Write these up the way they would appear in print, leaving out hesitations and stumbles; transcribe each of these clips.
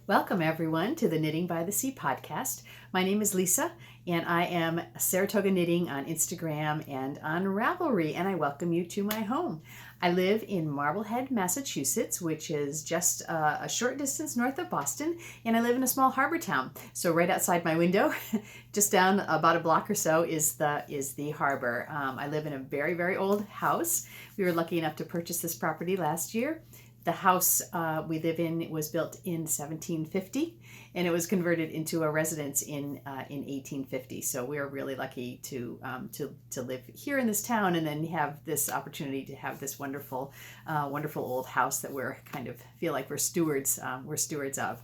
Welcome, everyone, to the Knitting by the Sea podcast. My name is Lisa, and I am Saratoga Knitting on Instagram and on Ravelry, and I welcome you to my home. I live in Marblehead, Massachusetts, which is just a short distance north of Boston, and I live in a small harbor town. So right outside my window, just down about a block or so, is the harbor. I live in a very, very old house. We were lucky enough to purchase this property last year. The house we live in was built in 1750, and it was converted into a residence in 1850. So we are really lucky to live here in this town, and then have this opportunity to have this wonderful old house that we're kind of feel like we're stewards of.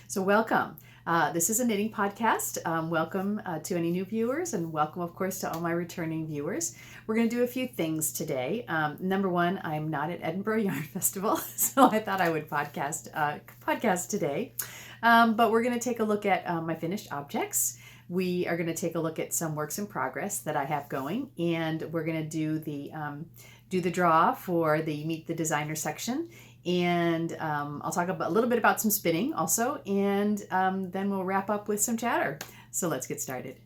So welcome. This is a knitting podcast. Welcome to any new viewers, and welcome, of course, to all my returning viewers. We're going to do a few things today. Number one, I'm not at Edinburgh Yarn Festival, so I thought I would podcast today. But we're going to take a look at my finished objects. We are going to take a look at some works in progress that I have going, and we're going to do the draw for the Meet the Designer section. And I'll talk a little bit about some spinning also, and then we'll wrap up with some chatter. So let's get started.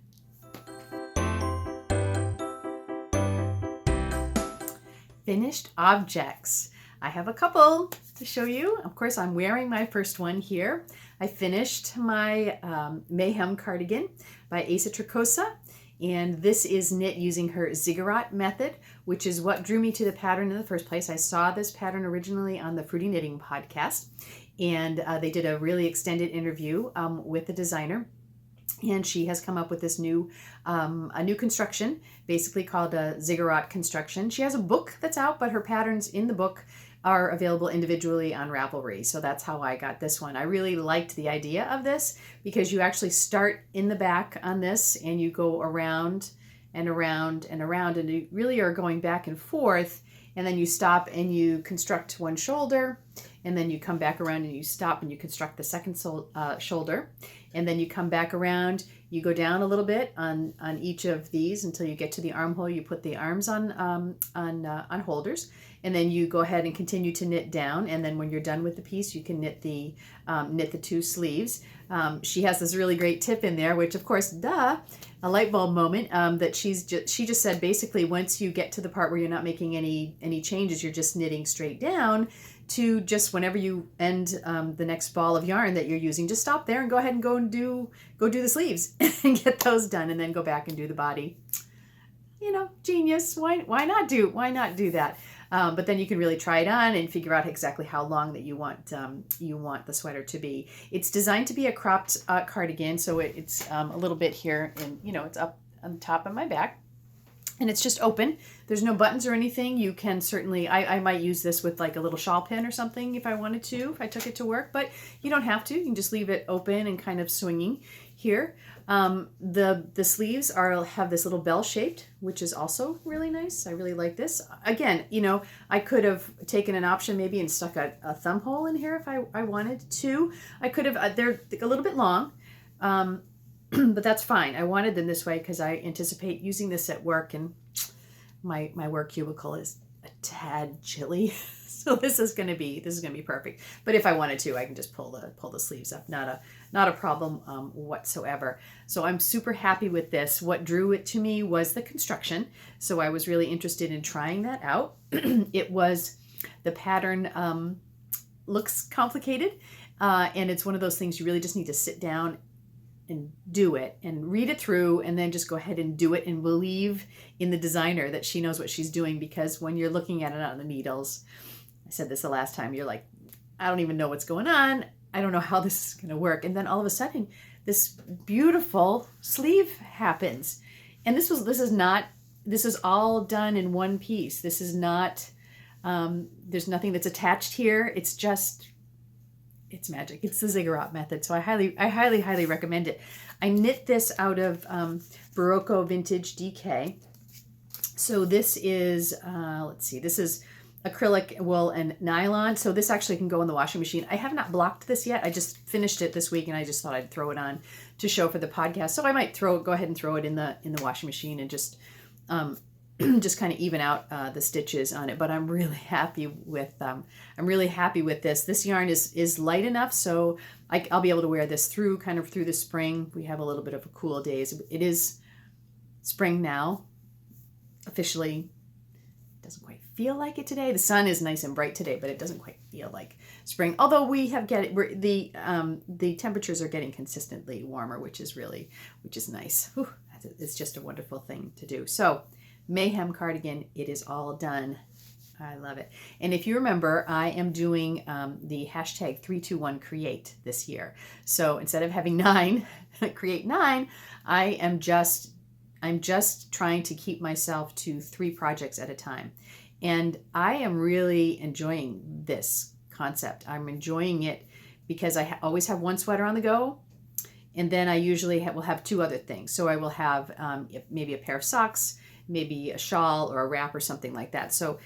Finished objects. I have a couple to show you. Of course, I'm wearing my first one here. I finished my Mayhem cardigan by Asa Tricosa. And this is knit using her ziggurat method, which is what drew me to the pattern in the first place. I saw this pattern originally on the Fruity Knitting podcast, and they did a really extended interview with the designer. And she has come up with this a new construction, basically called a ziggurat construction. She has a book that's out, but her patterns in the book are available individually on Ravelry. So that's how I got this one. I really liked the idea of this because you actually start in the back on this and you go around and around and around, and you really are going back and forth, and then you stop and you construct one shoulder, and then you come back around and you stop and you construct the second shoulder, and then you come back around, you go down a little bit on each of these until you get to the armhole. You put the arms on holders, and then you go ahead and continue to knit down, and then when you're done with the piece, you can knit the two sleeves. She has this really great tip in there, which of course, a light bulb moment, that she just said basically once you get to the part where you're not making any changes, you're just knitting straight down, to just whenever you end the next ball of yarn that you're using, just stop there and go ahead and go do the sleeves and get those done, and then go back and do the body. You know, genius. Why not do that? But then you can really try it on and figure out exactly how long that you want the sweater to be. It's designed to be a cropped cardigan, so it's a little bit here, and it's up on top of my back. And it's just open. There's no buttons or anything. You can certainly, I might use this with like a little shawl pin or something if I wanted to, if I took it to work, but you don't have to. You can just leave it open and kind of swinging here. The sleeves have this little bell shaped, which is also really nice. I really like this. Again, I could have taken an option maybe and stuck a thumb hole in here if I wanted to. I could have, they're a little bit long. But that's fine. I wanted them this way because I anticipate using this at work, and my work cubicle is a tad chilly. So this is going to be perfect. But if I wanted to, I can just pull the sleeves up. Not a problem whatsoever. So I'm super happy with this. What drew it to me was the construction. So I was really interested in trying that out. The pattern looks complicated, and it's one of those things you really just need to sit down and do it and read it through, and then just go ahead and do it and believe in the designer that she knows what she's doing. Because when you're looking at it on the needles, I said this the last time, you're like, I don't even know what's going on. I don't know how this is going to work. And then all of a sudden, this beautiful sleeve happens. And this is all done in one piece. This is not, there's nothing that's attached here. It's magic. It's the ziggurat method. So I highly recommend it. I knit this out of Barocco Vintage DK. So this is, this is acrylic, wool, and nylon. So this actually can go in the washing machine. I have not blocked this yet. I just finished it this week, and I just thought I'd throw it on to show for the podcast. So I might go ahead and throw it in the washing machine and just just kind of even out the stitches on it. But I'm really happy with this. This yarn is light enough, so I'll be able to wear this through the spring. We have a little bit of a cool days. It is spring now, officially. Doesn't quite feel like it today. The sun is nice and bright today, but it doesn't quite feel like spring. Although the temperatures are getting consistently warmer, which is nice. Whew, it's just a wonderful thing to do. So, Mayhem cardigan, it is all done. I love it. And if you remember, I am doing the hashtag 321create this year. So instead of having 9, create 9, I'm just trying to keep myself to 3 projects at a time. And I am really enjoying this concept. I'm enjoying it because I always have one sweater on the go. And then I usually will have 2 other things. So I will have maybe a pair of socks, maybe a shawl or a wrap or something like that. So,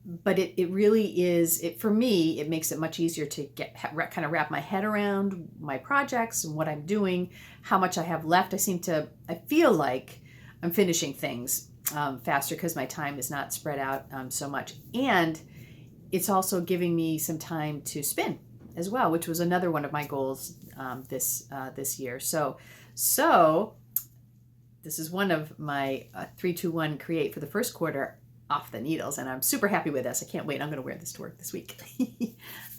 but it really is, for me, it makes it much easier to kind of wrap my head around my projects and what I'm doing, how much I have left. I feel like I'm finishing things faster because my time is not spread out so much. And it's also giving me some time to spin as well, which was another one of my goals this year. So this is one of my 3-2-1 create for the first quarter off the needles, and I'm super happy with this. I can't wait. I'm going to wear this to work this week.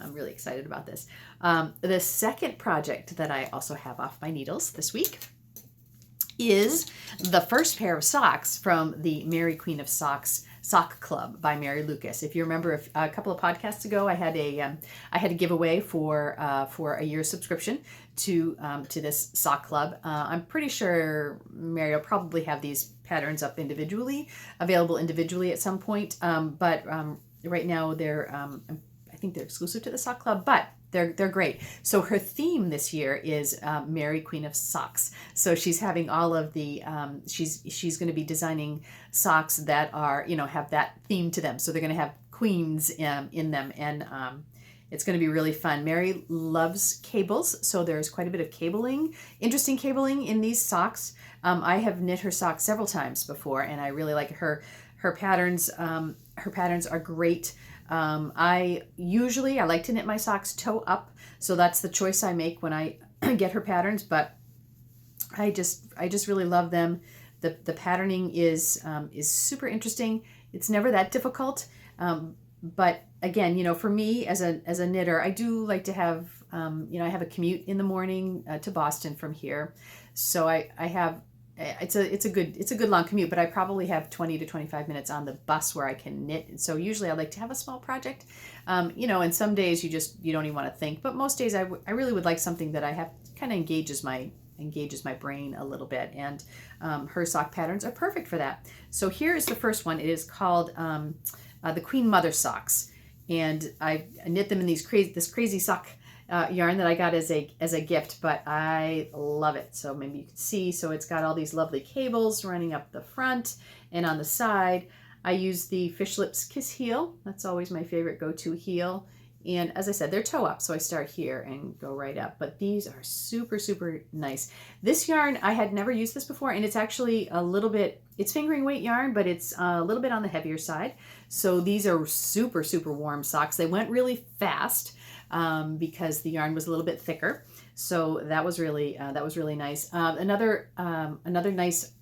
I'm really excited about this. The second project that I also have off my needles this week is the first pair of socks from the Mary Queen of Socks Sock Club by Mary Lucas. If you remember a couple of podcasts ago, I had a giveaway for a year's subscription to this sock club. I'm pretty sure Mary will probably have these patterns up available individually at some point. But right now I think they're exclusive to the sock club, but they're great. So her theme this year is Mary Queen of Socks. So she's having all of the she's going to be designing socks that are have that theme to them. So they're going to have queens in them, and it's going to be really fun. Mary loves cables, so there's quite a bit of interesting cabling in these socks. I have knit her socks several times before, and I really like her patterns. Her patterns are great. I like to knit my socks toe up, so that's the choice I make when I get her patterns, but I just really love them. The patterning is super interesting. It's never that difficult. But again, for me as a knitter, I do like to have, I have a commute in the morning to Boston from here. So I have, it's a good long commute, but I probably have 20 to 25 minutes on the bus where I can knit. And so usually I like to have a small project, and some days you don't even want to think, but most days I really would like something that I have kind of engages my brain a little bit. And her sock patterns are perfect for that. So here is the first one. It is called the Queen Mother socks, and I knit them in this crazy sock yarn that I got as a gift, but I love it. So maybe you can see, so it's got all these lovely cables running up the front and on the side. I use the Fish Lips Kiss heel. That's always my favorite go-to heel. And as I said, they're toe up, so I start here and go right up. But these are super, super nice. This yarn, I had never used this before, and it's actually it's fingering weight yarn, but it's a little bit on the heavier side. So these are super, super warm socks. They went really fast because the yarn was a little bit thicker. So that was really nice. Another nice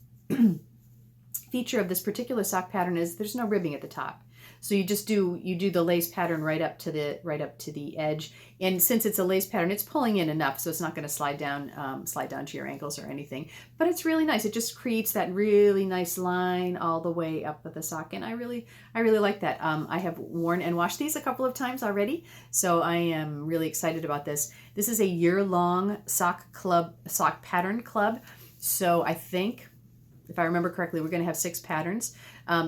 feature of this particular sock pattern is there's no ribbing at the top. So you do the lace pattern right up to the edge, and since it's a lace pattern, it's pulling in enough, so it's not going to slide down to your ankles or anything. But it's really nice. It just creates that really nice line all the way up with the sock, and I really like that. I have worn and washed these a couple of times already, so I am really excited about this. This is a year-long sock pattern club, so I think, if I remember correctly, we're going to have 6 patterns.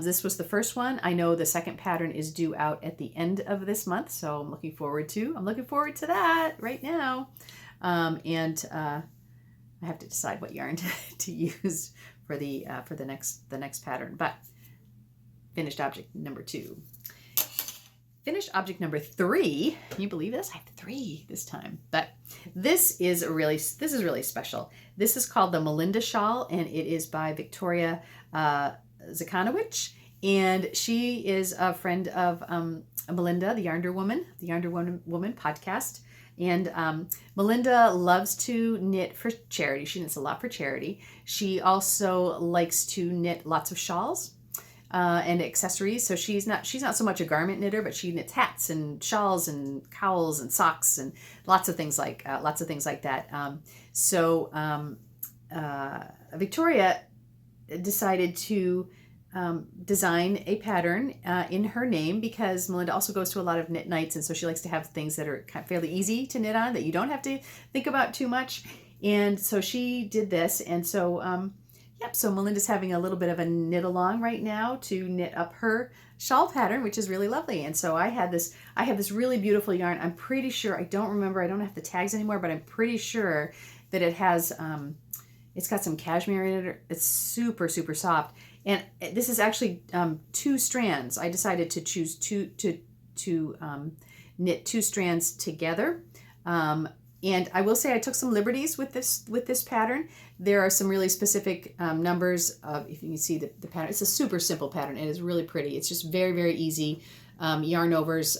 This was the first one. I know the second pattern is due out at the end of this month, so I'm looking forward to that right now. And I have to decide what yarn to use for the next pattern. But finished object number 2. Finished object number 3. Can you believe this? I have 3 this time. But this is really special. This is called the Melinda Shawl, and it is by Victoria Zakanowicz. And she is a friend of Melinda, the Yarnder Woman podcast. And Melinda loves to knit for charity. She knits a lot for charity. She also likes to knit lots of shawls and accessories. So she's not so much a garment knitter, but she knits hats and shawls and cowls and socks and lots of things like that. Victoria decided to design a pattern in her name, because Melinda also goes to a lot of knit nights, and so she likes to have things that are kind of fairly easy to knit on, that you don't have to think about too much. And so she did this, and so so Melinda's having a little bit of a knit along right now to knit up her shawl pattern, which is really lovely. And so I have this really beautiful yarn. I'm pretty sure, I don't have the tags anymore, but I'm pretty sure that it has it's got some cashmere in it. It's super, super soft. And this is actually 2 strands. I decided to choose to knit 2 strands together. And I will say I took some liberties with this pattern. There are some really specific numbers of, if you can see the pattern. It's a super simple pattern. It is really pretty. It's just very, very easy. Yarn overs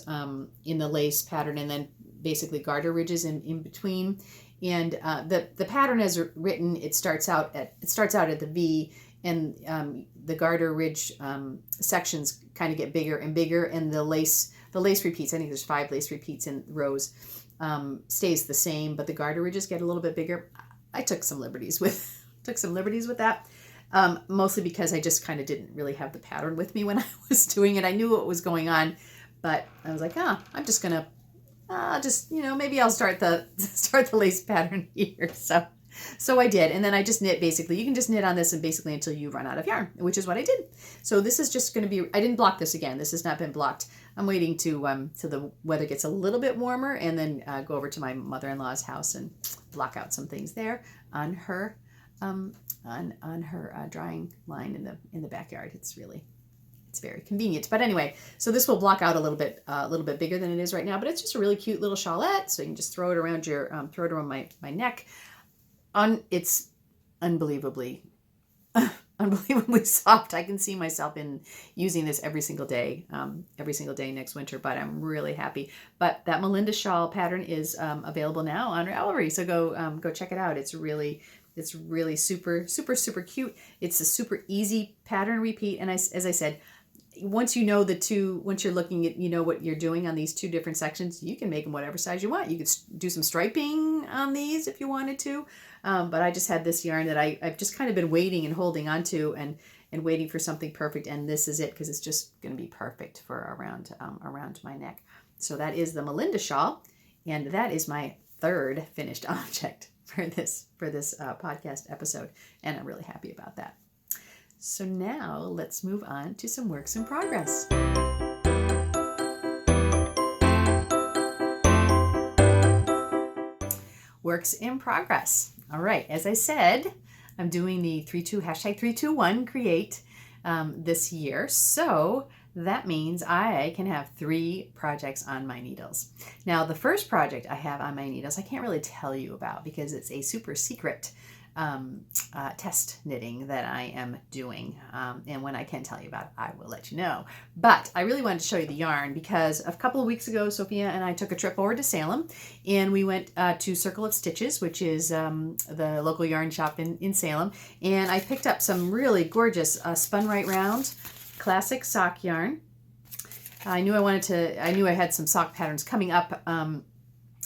in the lace pattern, and then basically garter ridges in between. And the pattern as written, it starts out at the V, and the garter ridge sections kind of get bigger and bigger, and the lace repeats. I think there's 5 lace repeats in rows. Stays the same, but the garter ridges get a little bit bigger. I took some liberties with that, mostly because I just kind of didn't really have the pattern with me when I was doing it. I knew what was going on, but I was like, I'm just gonna maybe I'll start the lace pattern here. So I did, and then I just knit. Basically, you can just knit on this and basically until you run out of yarn, which is what I did. So this is just going to be, I didn't block this again. This has not been blocked. I'm waiting till the weather gets a little bit warmer, and then go over to my mother-in-law's house and block out some things there on her drying line in the backyard. It's very convenient. But anyway, so this will block out a little bit bigger than it is right now, but it's just a really cute little shawlette. So you can just throw it around my neck. It's unbelievably soft. I can see myself in using this every single day next winter, but I'm really happy. But that Melinda shawl pattern is available now on Ravelry, so go check it out. It's really super, super, super cute. It's a super easy pattern repeat, and as I said, once you're looking at, what you're doing on these 2 different sections, you can make them whatever size you want. You could do some striping on these if you wanted to. But I just had this yarn that I've just kind of been waiting and holding on to and waiting for something perfect. And this is it, because it's just going to be perfect for around my neck. So that is the Melinda shawl. And that is my 3rd finished object for this podcast episode. And I'm really happy about that. So now let's move on to some works in progress. Works in progress. All right, as I said, I'm doing the 321 create this year. So that means I can have 3 projects on my needles. Now, the first project I have on my needles, I can't really tell you about because it's a super secret test knitting that I am doing. And when I can tell you about it, I will let you know. But I really wanted to show you the yarn because a couple of weeks ago, Sophia and I took a trip over to Salem, and we went to Circle of Stitches, which is the local yarn shop in Salem. And I picked up some really gorgeous spun right round classic sock yarn. I knew I had some sock patterns coming up.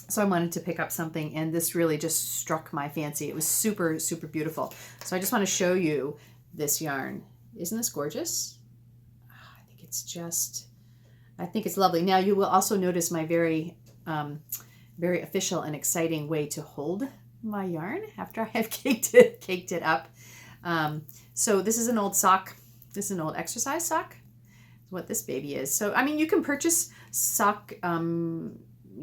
So I wanted to pick up something, and this really just struck my fancy. It was super, super beautiful. So I just want to show you this yarn. Isn't this gorgeous? I think it's lovely. Now you will also notice my very, very official and exciting way to hold my yarn after I have caked it up. So this is an old sock. This is an old exercise sock. That's what this baby is. So, I mean, you can purchase sock,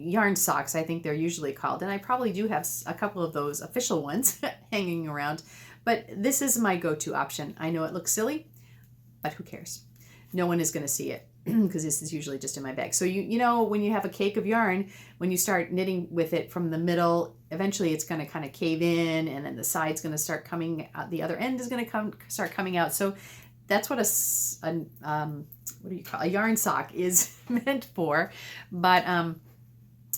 yarn socks, I think they're usually called, and I probably do have a couple of those official ones hanging around, but this is my go-to option. I know it looks silly, but who cares? No one is going to see it because this is usually just in my bag. So you know, when you have a cake of yarn, when you start knitting with it from the middle, eventually it's going to kind of cave in, and then the side's going to start coming out, the other end is going to start coming out. So that's what what do you call a yarn sock is meant for, but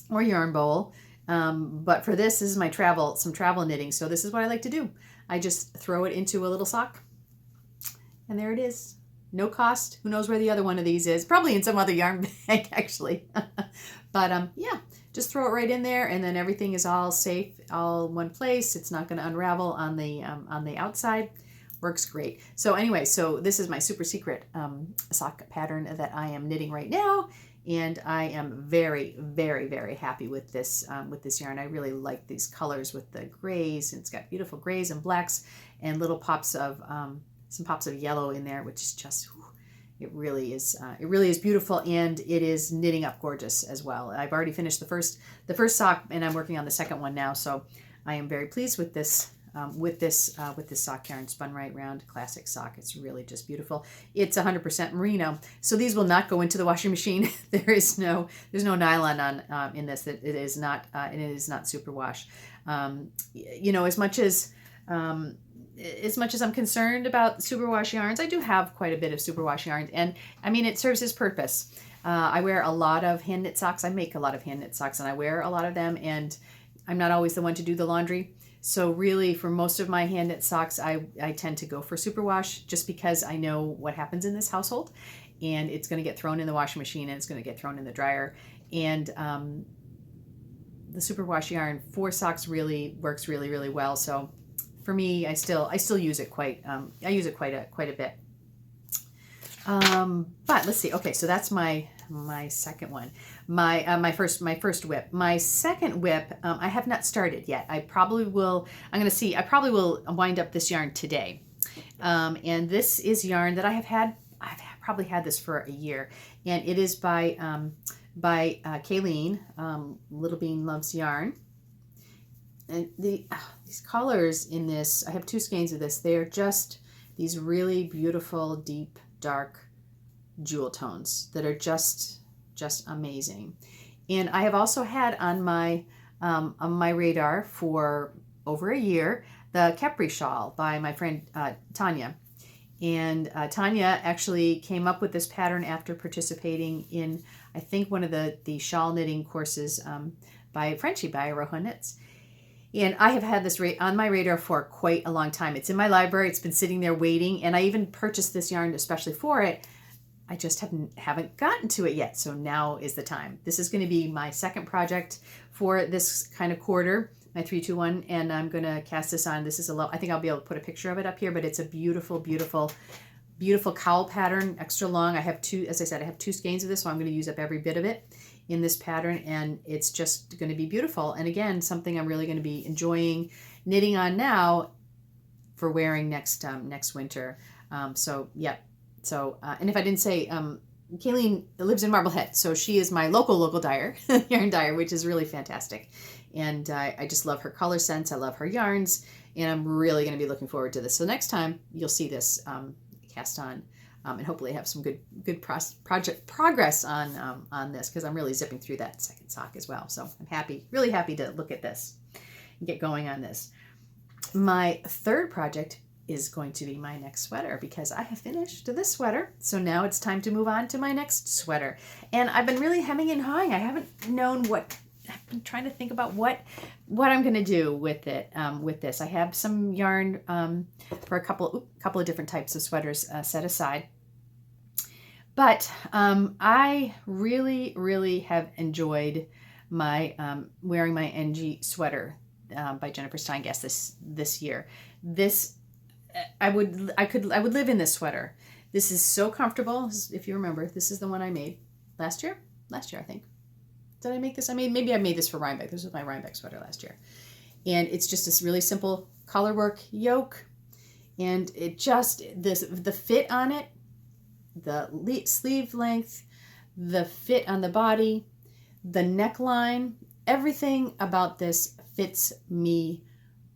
or yarn bowl. But for this is my some travel knitting. So this is what I like to do. I just throw it into a little sock, and there it is. No cost. Who knows where the other one of these is? Probably in some other yarn bag, actually. But yeah, just throw it right in there, and then everything is all safe, all in one place. It's not going to unravel on the outside. Works great. So anyway, so this is my super secret sock pattern that I am knitting right now, and I am very, very, very happy with this yarn. I really like these colors with the grays, and it's got beautiful grays and blacks and little pops of some pops of yellow in there, which is just, it really is beautiful, and it is knitting up gorgeous as well. I've already finished the first sock, and I'm working on the second one now. So I am very pleased with this sock yarn, Spun Right Round Classic Sock. It's really just beautiful. It's 100% merino, so these will not go into the washing machine. There's no nylon on in this. It is not superwash. You know, as much as I'm concerned about superwash yarns, I do have quite a bit of superwash yarns, and I mean, it serves its purpose. I wear a lot of hand knit socks. I make a lot of hand knit socks, and I wear a lot of them, and I'm not always the one to do the laundry. So really, for most of my hand knit socks, I tend to go for superwash, just because I know what happens in this household, and it's going to get thrown in the washing machine, and it's going to get thrown in the dryer. And the superwash yarn for socks really works really, really well. So for me, I still use it quite a bit. But let's see. Okay, so that's my second one. My first whip. My second whip, I have not started yet. I probably will. I probably will wind up this yarn today. And this is yarn that I've probably had this for a year, and it is by Kayleen. Little Bean Loves Yarn. And these colors in this, I have 2 skeins of this. They are just these really beautiful, deep, dark jewel tones that are just amazing. And I have also had on my radar for over a year the Capri shawl by my friend Tanya. And Tanya actually came up with this pattern after participating in, I think, one of the shawl knitting courses by Frenchie by Roja Knits. And I have had this on my radar for quite a long time. It's in my library. It's been sitting there waiting, and I even purchased this yarn especially for it. I just haven't gotten to it yet, so now is the time. This is going to be my second project for this kind of quarter, my 3-2-1, and I'm going to cast this on. This is I think I'll be able to put a picture of it up here, but it's a beautiful, beautiful, beautiful cowl pattern, extra long. I have 2, as I said, I have 2 skeins of this, so I'm going to use up every bit of it in this pattern, and it's just going to be beautiful. And again, something I'm really going to be enjoying knitting on now for wearing next winter. So yeah. So and if I didn't say, Kayleen lives in Marblehead, so she is my local dyer, yarn dyer, which is really fantastic. And I just love her color sense. I love her yarns, and I'm really going to be looking forward to this. So next time you'll see this cast on. And hopefully have some good progress on this, because I'm really zipping through that second sock as well. So I'm really happy to look at this and get going on this. My third project is going to be my next sweater, because I have finished this sweater. So now it's time to move on to my next sweater. And I've been really hemming and hawing. I haven't known I've been trying to think about what I'm going to do with it, with this. I have some yarn for a couple of different types of sweaters set aside. But I really, really have enjoyed my wearing my NG sweater by Jennifer Steingast this year. This I would live in this sweater. This is so comfortable. If you remember, this is the one I made last year, I think. Did I make this? Maybe I made this for Rhinebeck. This was my Rhinebeck sweater last year. And it's just this really simple collar work yoke. And it just, the fit on it, the sleeve length, the fit on the body, the neckline, everything about this fits me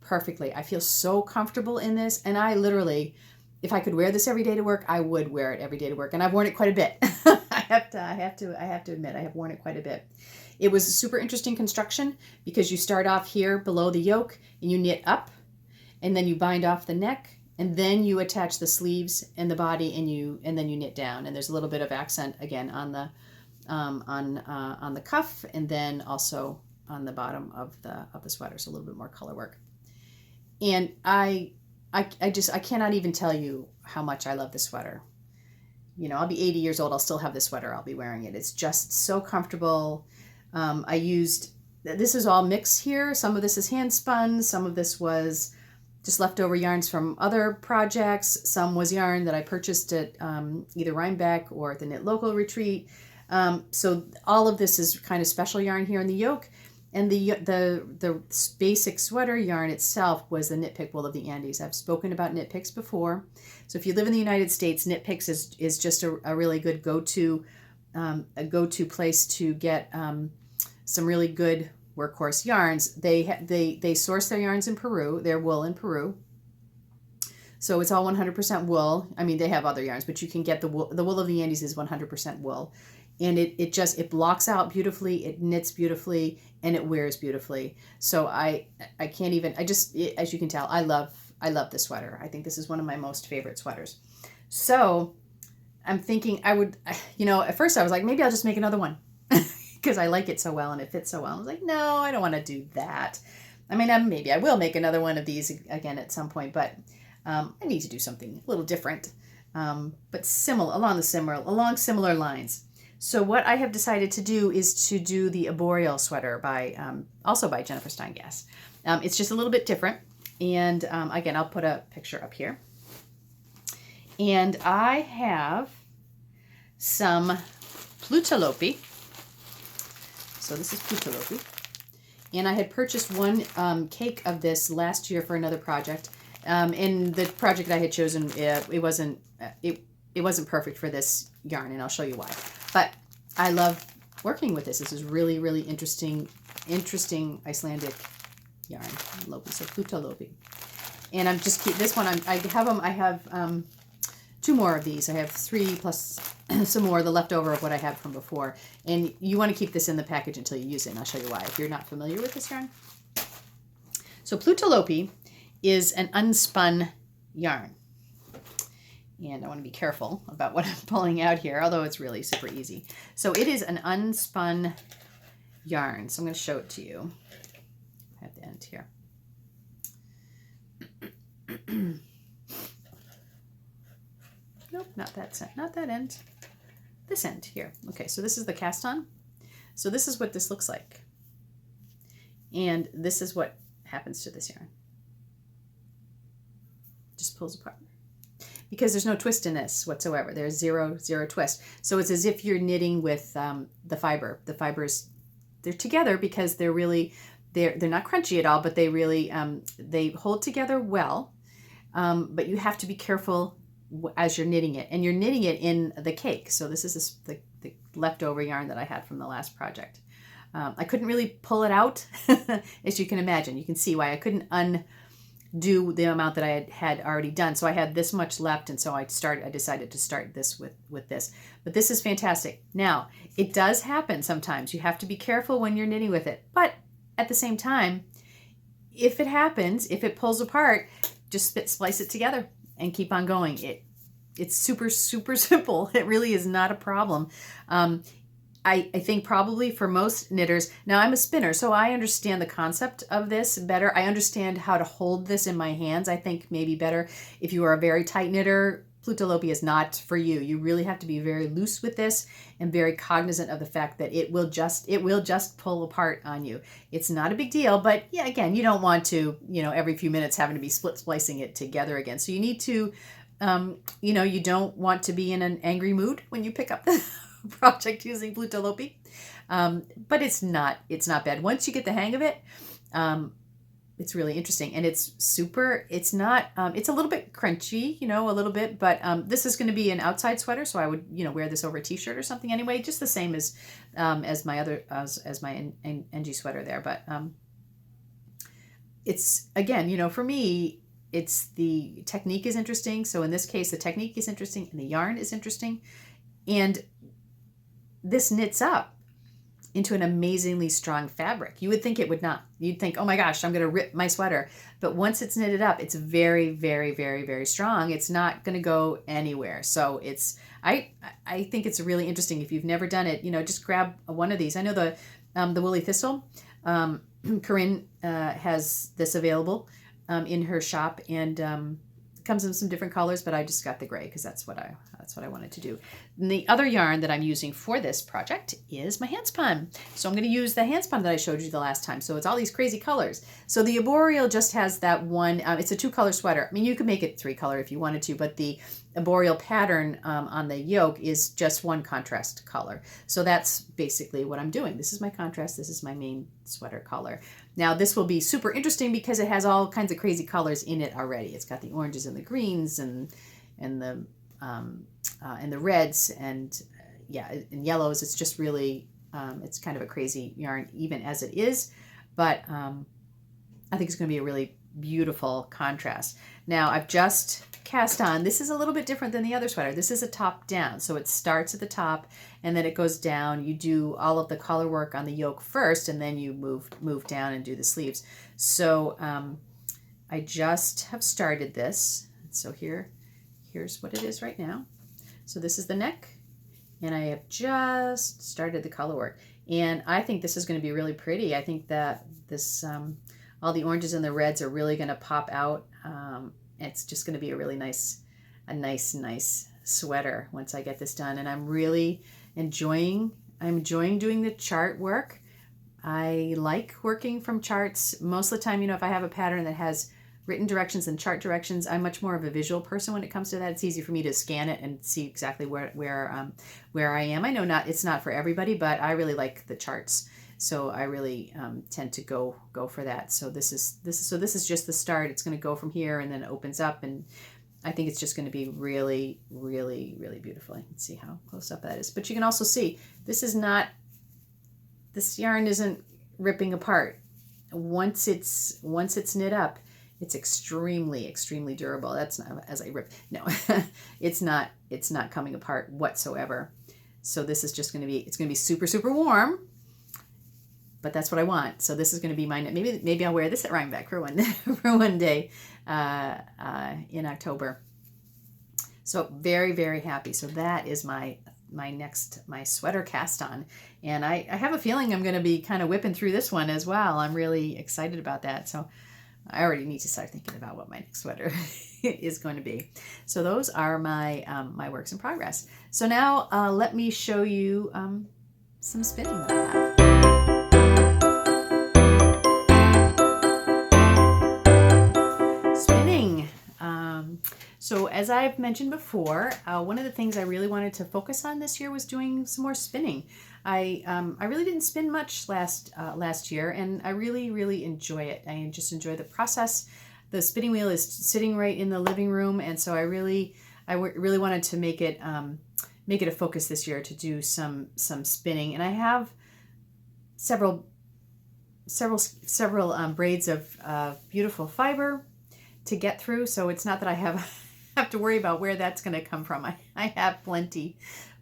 perfectly. I feel so comfortable in this. And I literally, if I could wear this every day to work, I would wear it every day to work. And I've worn it quite a bit. I have to admit, I have worn it quite a bit. It was a super interesting construction, because you start off here below the yoke and you knit up, and then you bind off the neck, and then you attach the sleeves and the body, and then you knit down. And there's a little bit of accent again on the cuff, and then also on the bottom of the sweater, so a little bit more color work. And I cannot even tell you how much I love this sweater. You know, I'll be 80 years old, I'll still have this sweater, I'll be wearing it. It's just so comfortable. This is all mixed here. Some of this is hand spun, some of this was just leftover yarns from other projects. Some was yarn that I purchased at either Rhinebeck or at the Knit Local retreat. So all of this is kind of special yarn here in the yoke. And the basic sweater yarn itself was the Knit Pick wool of the Andes. I've spoken about Knit Picks before. So if you live in the United States, Knit Picks is just a really good go-to place to get some really good workhorse yarns. They source their yarns in Peru, their wool in Peru. So it's all 100% wool. I mean, they have other yarns, but you can get the wool of the Andes is 100% wool. And it blocks out beautifully, it knits beautifully, and it wears beautifully. So I can't even, as you can tell, I love this sweater. I think this is one of my most favorite sweaters. So I'm thinking I would, at first I was like, maybe I'll just make another one because I like it so well and it fits so well. I was like, no, I don't want to do that. I mean, maybe I will make another one of these again at some point, but I need to do something a little different, but along similar lines. So what I have decided to do is to do the arboreal sweater also by Jennifer Steingass. It's just a little bit different. And again, I'll put a picture up here. And I have some Plutalopi. So this is Plutalopi. And I had purchased one cake of this last year for another project. And the project I had chosen, it wasn't perfect for this yarn, and I'll show you why. But I love working with this. This is really, really interesting Icelandic yarn, Lopi, so Plutalopi. And I'm just this one. I have two more of these. I have 3 plus some more, the leftover of what I had from before. And you want to keep this in the package until you use it, and I'll show you why if you're not familiar with this yarn. So Plutalopi is an unspun yarn. And I want to be careful about what I'm pulling out here, although it's really super easy. So it is an unspun yarn. So I'm going to show it to you at the end here. Nope, not that end. This end here. Okay, so this is the cast on. So this is what this looks like. And this is what happens to this yarn. Just pulls apart. Because there's no twist in this whatsoever. There's zero twist. So it's as if you're knitting with the fiber. The fibers, they're together because they're not crunchy at all, but they really, they hold together well. But you have to be careful as you're knitting it. And you're knitting it in the cake. So this is the leftover yarn that I had from the last project. I couldn't really pull it out, as you can imagine. You can see why I couldn't undo the amount that I had already done. So I had this much left, and so I decided to start this with this. But this is fantastic. Now, it does happen sometimes. You have to be careful when you're knitting with it. But at the same time, if it happens, if it pulls apart, just splice it together and keep on going. It's super, super simple. It really is not a problem. I think probably for most knitters, now I'm a spinner, so I understand the concept of this better. I understand how to hold this in my hands, I think maybe better. If you are a very tight knitter, Plutalopi is not for you. You really have to be very loose with this and very cognizant of the fact that it will just pull apart on you. It's not a big deal, but yeah, again, you don't want to, every few minutes having to be splicing it together again. So you need to, you don't want to be in an angry mood when you pick up the project using Plutalopi, but it's not bad once you get the hang of it. It's really interesting, and it's a little bit crunchy, a little bit, but this is going to be an outside sweater, so I would wear this over a t-shirt or something anyway, just the same as my NG sweater there. But it's, again, for me, it's the technique is interesting. So in this case, the technique is interesting and the yarn is interesting, and this knits up into an amazingly strong fabric. You would think it would not. You'd think, oh my gosh, I'm going to rip my sweater. But once it's knitted up, it's very, very, very, very strong. It's not going to go anywhere. So I think it's really interesting. If you've never done it, just grab one of these. I know the Woolly Thistle, Corinne has this available in her shop, and it comes in some different colors, but I just got the gray because that's what I wanted to do. And the other yarn that I'm using for this project is my handspun. So I'm going to use the handspun that I showed you the last time. So it's all these crazy colors. So the arboreal just has that one. It's a 2-color sweater. I mean, you could make it 3-color if you wanted to, but the arboreal pattern on the yoke is just one contrast color. So that's basically what I'm doing. This is my contrast. This is my main sweater color. Now this will be super interesting because it has all kinds of crazy colors in it already. It's got the oranges and the greens and the reds and and yellows. It's just really it's kind of a crazy yarn even as it is, but I think it's going to be a really beautiful contrast. Now I've just cast on. This is a little bit different than the other sweater. This is a top down, so it starts at the top and then it goes down. You do all of the color work on the yoke first, and then you move down and do the sleeves. So I just have started this. So here's what it is right now. So this is the neck, and I have just started the color work, and I think this is going to be really pretty. I think that this all the oranges and the reds are really going to pop out. It's just going to be a really nice sweater once I get this done, and I'm really enjoying doing the chart work. I like working from charts most of the time. If I have a pattern that has written directions and chart directions, I'm much more of a visual person when it comes to that. It's easy for me to scan it and see exactly where I am. I know it's not for everybody, but I really like the charts, so I really tend to go for that. So this is just the start. It's going to go from here, and then it opens up, and I think it's just going to be really, really, really beautiful. You can see how close up that is, but you can also see this yarn isn't ripping apart. Once it's knit up, it's extremely, extremely durable. That's not as I rip. No, it's not coming apart whatsoever. So this is just going to be, it's going to be super, super warm, but that's what I want. So this is going to be mine. Maybe I'll wear this at Rhinebeck for one day in October. So very, very happy. So that is my sweater cast on, and I have a feeling I'm going to be kind of whipping through this one as well. I'm really excited about that. So I already need to start thinking about what my next sweater is going to be. So those are my my works in progress. So now let me show you some spinning that I have. Spinning. So as I've mentioned before, one of the things I really wanted to focus on this year was doing some more spinning. I really didn't spin much last year, and I really, really enjoy it. I just enjoy the process. The spinning wheel is sitting right in the living room, and so I really wanted to make it a focus this year to do some spinning. And I have several braids of beautiful fiber to get through, so it's not that I have to worry about where that's going to come from. I have plenty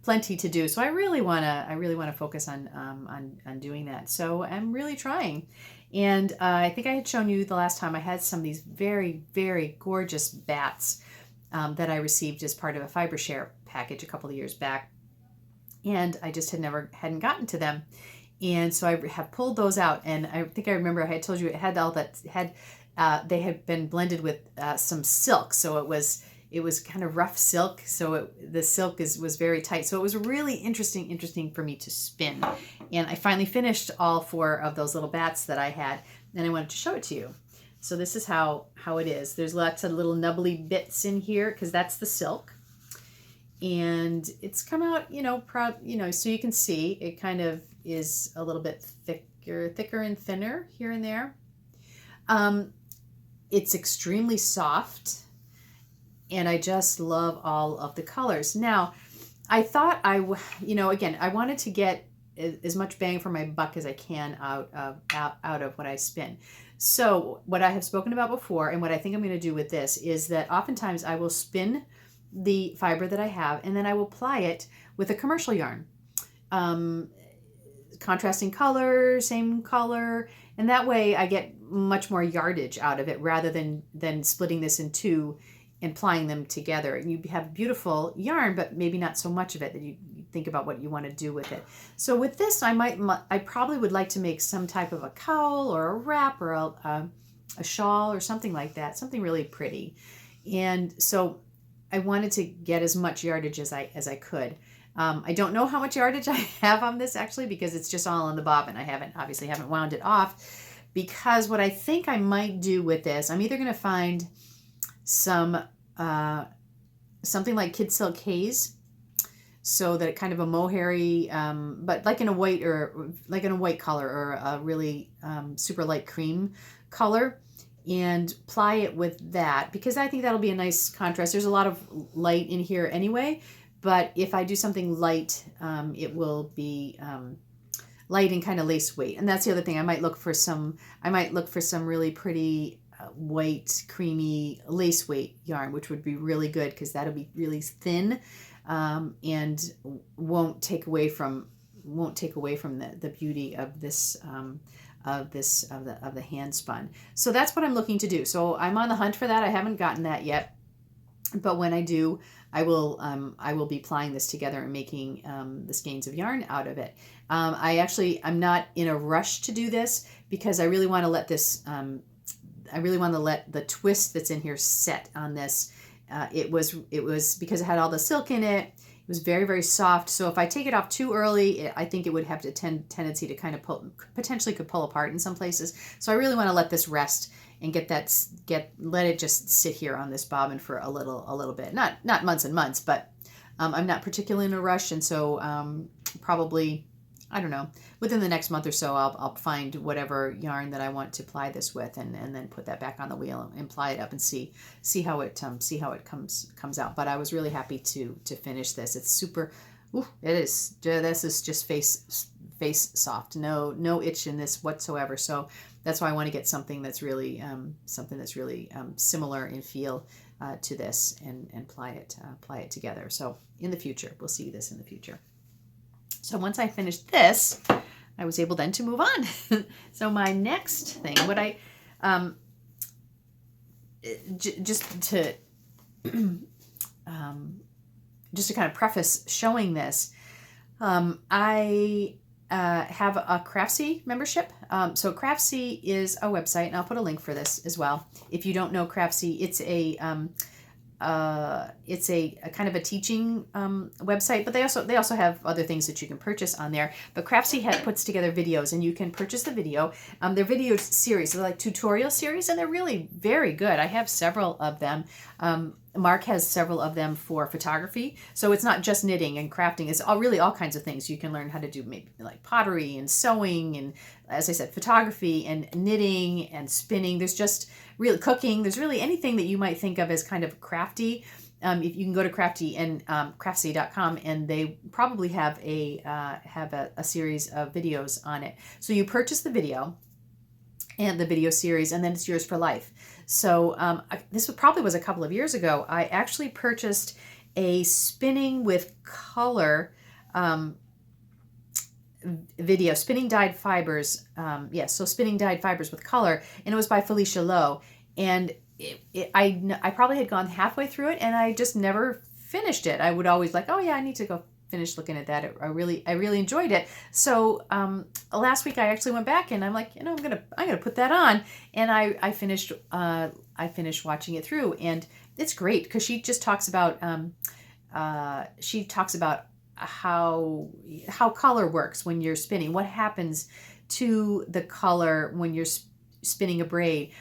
to do, so I really want to focus on doing that. So I'm really trying, and I think I had shown you the last time I had some of these very, very gorgeous bats that I received as part of a fiber share package a couple of years back, and I just hadn't gotten to them, and so I have pulled those out. And I think I remember I had told you it had all that they had been blended with some silk, so it was kind of rough silk, so the silk was very tight, so it was really interesting for me to spin. And I finally finished all 4 of those little bats that I had, and I wanted to show it to you. So this is how it is. There's lots of little nubbly bits in here because that's the silk, and it's come out so you can see it kind of is a little bit thicker and thinner here and there. It's extremely soft, and I just love all of the colors. Now, I thought again, I wanted to get as much bang for my buck as I can out of what I spin. So what I have spoken about before, and what I think I'm going to do with this, is that oftentimes I will spin the fiber that I have, and then I will ply it with a commercial yarn. contrasting color, same color, and that way I get much more yardage out of it rather than splitting this in two and plying them together. And you have beautiful yarn, but maybe not so much of it that you think about what you want to do with it. So with this, I probably would like to make some type of a cowl or a wrap or a shawl or something like that, something really pretty. And so I wanted to get as much yardage as I could. I don't know how much yardage I have on this actually, because it's just all on the bobbin. I obviously haven't wound it off, because what I think I might do with this, I'm either going to find some something like Kid Silk Haze, so that it kind of a mohairy, but like in a white color or a really super light cream color, and ply it with that, because I think that'll be a nice contrast. There's a lot of light in here anyway, but if I do something light, it will be light and kind of lace weight. And that's the other thing. I might look for some really pretty white, creamy lace weight yarn, which would be really good, because that'll be really thin and won't take away from the beauty of this of the hand spun. So that's what I'm looking to do. So I'm on the hunt for that. I haven't gotten that yet, but when I do, I will be plying this together and making the skeins of yarn out of it. I'm not in a rush to do this, because I really want to let this I really want to let the twist that's in here set on this. It was because it had all the silk in it. It was very, very soft. So if I take it off too early, I think it would have a tendency to kind of potentially could pull apart in some places. So I really want to let this rest and let it just sit here on this bobbin for a little bit. Not months and months, but I'm not particularly in a rush, and so probably, I don't know, within the next month or so, I'll find whatever yarn that I want to ply this with, and then put that back on the wheel and ply it up and see how it comes out. But I was really happy to finish this. It's super. Ooh, it is. This is just face soft. No itch in this whatsoever. So that's why I want to get something that's really similar in feel to this, and ply it together. So in the future, we'll see this in the future. So once I finished this, I was able then to move on. So my next thing, what I, just to kind of preface showing this, I have a Crafty membership. So Crafty is a website, and I'll put a link for this as well. If you don't know Crafty, it's a kind of a teaching website, but they also have other things that you can purchase on there. But Crafty puts together videos, and you can purchase the video. They're video series, they're like tutorial series, and they're really very good. I have several of them. Mark has several of them for photography, so it's not just knitting and crafting. It's really all kinds of things. You can learn how to do maybe like pottery and sewing, and as I said, photography and knitting and spinning. There's just really cooking. There's really anything that you might think of as kind of crafty. If you can go to crafty and craftsy.com, and they probably have a series of videos on it. So you purchase the video and the video series, and then it's yours for life. So this probably was a couple of years ago. I actually purchased a spinning with color video, spinning dyed fibers. So spinning dyed fibers with color, and it was by Felicia Lowe. And I probably had gone halfway through it, and I just never finished it. I would always like, oh yeah, I need to go finish looking at that. I really enjoyed it. So last week I actually went back, and I'm like, I'm gonna put that on, and I finished watching it through, and it's great because she just talks about how color works when you're spinning, what happens to the color when you're spinning a braid,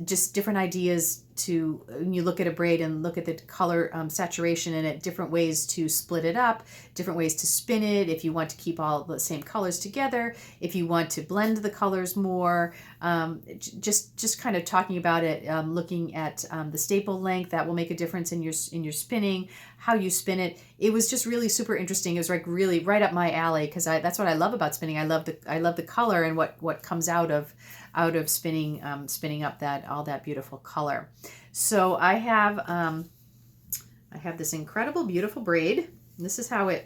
just different ideas to, when you look at a braid and look at the color saturation in it, different ways to split it up, different ways to spin it, if you want to keep all the same colors together, if you want to blend the colors more, just kind of talking about it, looking at the staple length that will make a difference in your spinning, how you spin it. It was just really super interesting. It was like really right up my alley, because that's what I love about spinning. I love the color and what comes out of spinning up all that beautiful color. So I have this incredible, beautiful braid. This is how I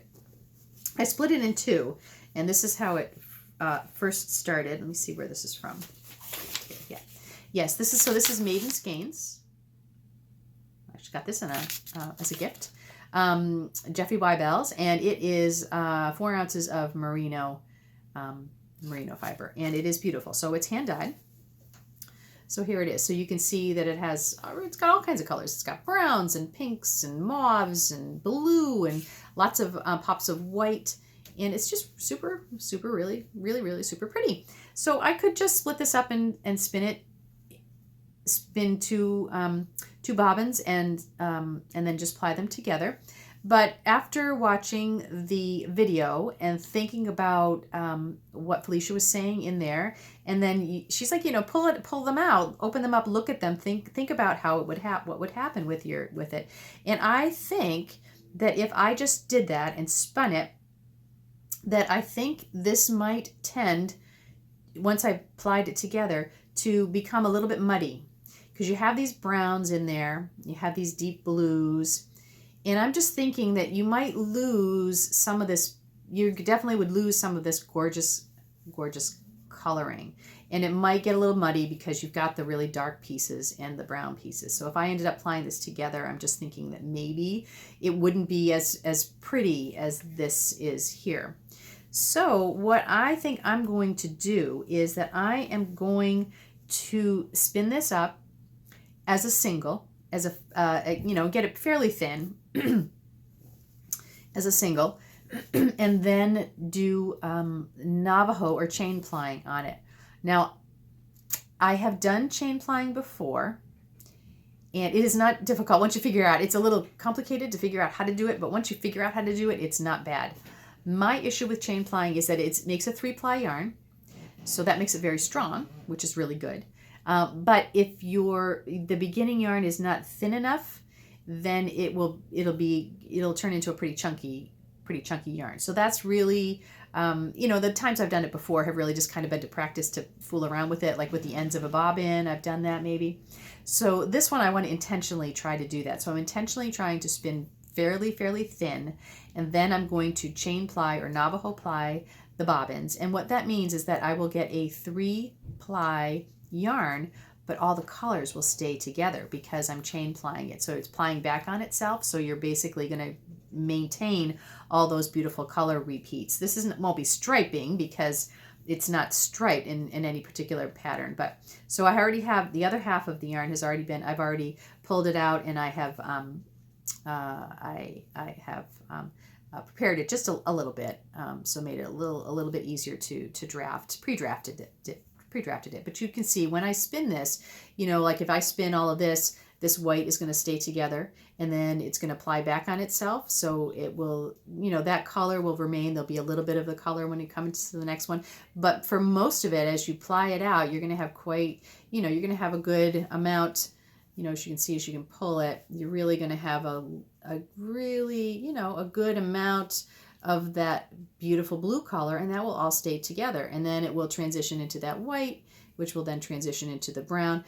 split it in two, and this is how it first started. Let me see where this is from. Yeah. Yes, this is Maiden Skeins. I actually got this in as a gift. Jeffy Wybells, and it is 4 ounces of merino fiber, and it is beautiful. So it's hand dyed. So here it is. So you can see that it's got all kinds of colors. It's got browns and pinks and mauves and blue and lots of pops of white. And it's just super, super, really, really, really super pretty. So I could just split this up and spin two bobbins and then just ply them together. But after watching the video and thinking about what Felicia was saying in there, and then she's like, pull them out, open them up, look at them, think about how it would what would happen with it. And I think that if I just did that and spun it, that I think this might tend, once I plied it together, to become a little bit muddy, because you have these browns in there, you have these deep blues. And I'm just thinking that you might lose some of this, you definitely would lose some of this gorgeous, gorgeous coloring. And it might get a little muddy because you've got the really dark pieces and the brown pieces. So if I ended up applying this together, I'm just thinking that maybe it wouldn't be as pretty as this is here. So what I think I'm going to do is that I am going to spin this up as a single, as get it fairly thin as a single, and then do Navajo or chain plying on it. Now, I have done chain plying before, and it is not difficult once you figure out. It's a little complicated to figure out how to do it, but once you figure out how to do it, it's not bad. My issue with chain plying is that it makes a 3-ply yarn, so that makes it very strong, which is really good. But if the beginning yarn is not thin enough, then it'll turn into a pretty chunky yarn. So that's really, the times I've done it before have really just kind of been to practice to fool around with it, like with the ends of a bobbin. I've done that maybe. So this one I want to intentionally try to do that. So I'm intentionally trying to spin fairly thin, and then I'm going to chain ply or Navajo ply the bobbins. And what that means is that I will get a 3-ply yarn, but all the colors will stay together because I'm chain plying it. So it's plying back on itself. So you're basically going to maintain all those beautiful color repeats. This won't be striping because it's not striped in any particular pattern. But so I already have the other half of the yarn I've already pulled it out, and I have prepared it just a little bit, so made it a little bit easier to draft. Pre-drafted it. But you can see when I spin this, like if I spin all of this white is going to stay together, and then it's going to ply back on itself. So it will, that color will remain. There'll be a little bit of the color when it comes to the next one. But for most of it, as you ply it out, you're going to have you're going to have a good amount. As you can see, as you can pull it, you're really going to have a really, a good amount of that beautiful blue color, and that will all stay together. And then it will transition into that white, which will then transition into the brown.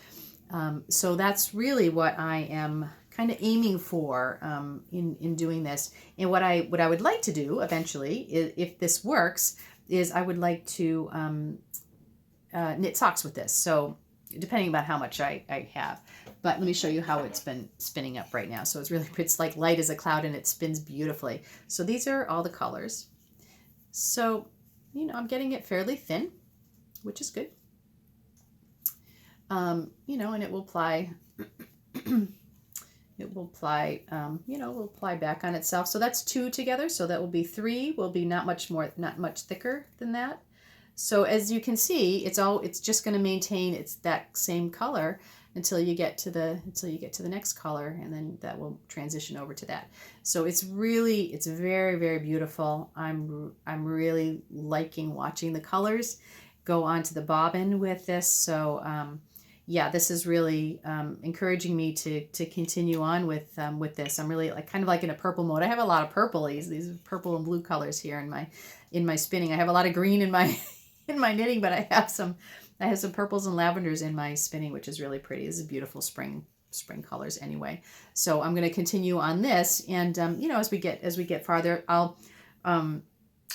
So that's really what I am kind of aiming for in doing this. And what I would like to do eventually, if this works, is I would like to knit socks with this. So depending about how much I have. But let me show you how it's been spinning up right now. So it's like light as a cloud, and it spins beautifully. So these are all the colors. So, I'm getting it fairly thin, which is good. And it will ply, will ply back on itself. So that's 2 together. So that will be 3, will be not much thicker than that. So as you can see, it's just going to maintain that same color until you get to the next color, and then that will transition over to that. So it's very, very beautiful. I'm really liking watching the colors go onto the bobbin with this. So yeah, this is really encouraging me to continue on with this. I'm really kind of like in a purple mode. I have a lot of purplies, these purple and blue colors here in my spinning. I have a lot of green in my knitting, but I have some purples and lavenders in my spinning, which is really pretty. This is beautiful spring colors anyway. So I'm going to continue on this, and as we get farther, I'll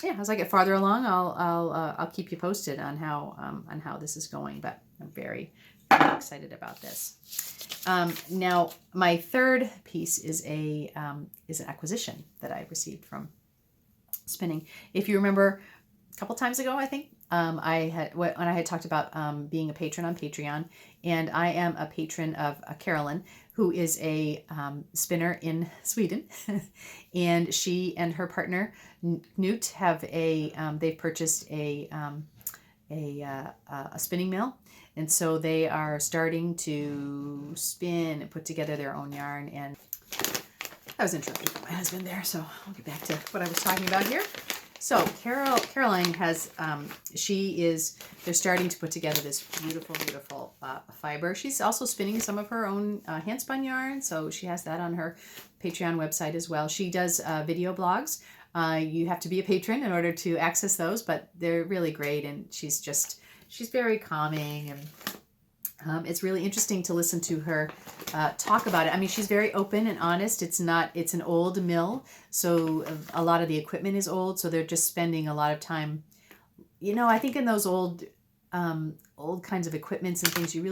yeah, as I get farther along, I'll keep you posted on how this is going. But I'm very excited about this. Now, my third piece is an acquisition that I received from spinning. If you remember, a couple times ago, I think when I had talked about being a patron on Patreon, and I am a patron of Carolyn, who is a spinner in Sweden, and she and her partner Knut have they've purchased a spinning mill, and so they are starting to spin and put together their own yarn. And I was interrupted by my husband there, so I'll get back to what I was talking about here. So Caroline has, they're starting to put together this beautiful, beautiful fiber. She's also spinning some of her own hand spun yarn, so she has that on her Patreon website as well. She does video blogs. You have to be a patron in order to access those, but they're really great, and she's very calming, and it's really interesting to listen to her talk about it. I mean, she's very open and honest. It's an old mill, so a lot of the equipment is old, so they're just spending a lot of time, I think in those old kinds of equipments and things, you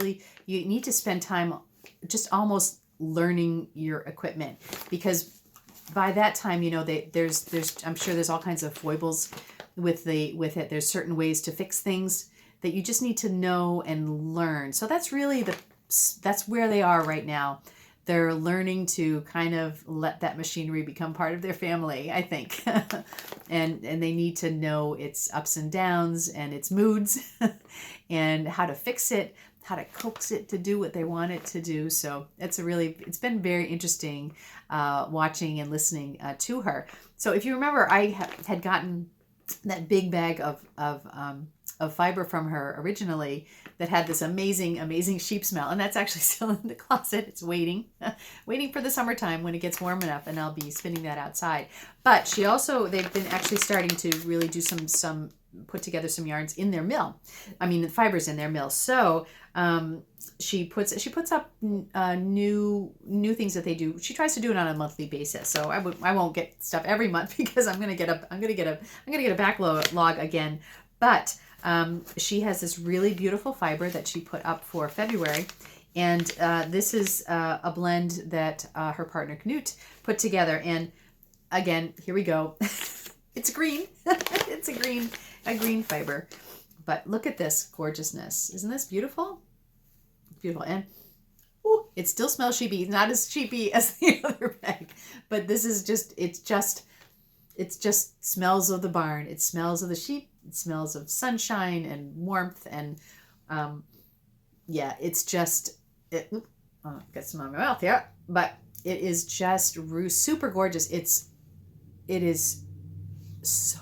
need to spend time just almost learning your equipment, because by that time, there's I'm sure there's all kinds of foibles with it. There's certain ways to fix things that you just need to know and learn. So that's really that's where they are right now. They're learning to kind of let that machinery become part of their family, I think. and they need to know its ups and downs and its moods and how to fix it, how to coax it to do what they want it to do. So it's been very interesting watching and listening to her. So if you remember, I had gotten that big bag of fiber from her originally that had this amazing, amazing sheep smell. And that's actually still in the closet. It's waiting for the summertime when it gets warm enough, and I'll be spinning that outside. But they've been actually starting to really do put together some yarns in their mill. I mean, the fibers in their mill. So she puts up new things that they do. She tries to do it on a monthly basis. So I won't get stuff every month because I'm gonna get a backlog again. But she has this really beautiful fiber that she put up for February. And this is a blend that her partner Knut put together. And again, here we go. It's green. It's a green fiber. But look at this gorgeousness. Isn't this beautiful? Beautiful. And it still smells sheepy. Not as sheepy as the other bag. But this is it just smells of the barn. It smells of the sheep. It smells of sunshine and warmth, and it's just got some on my mouth here, but it is just super gorgeous. It is so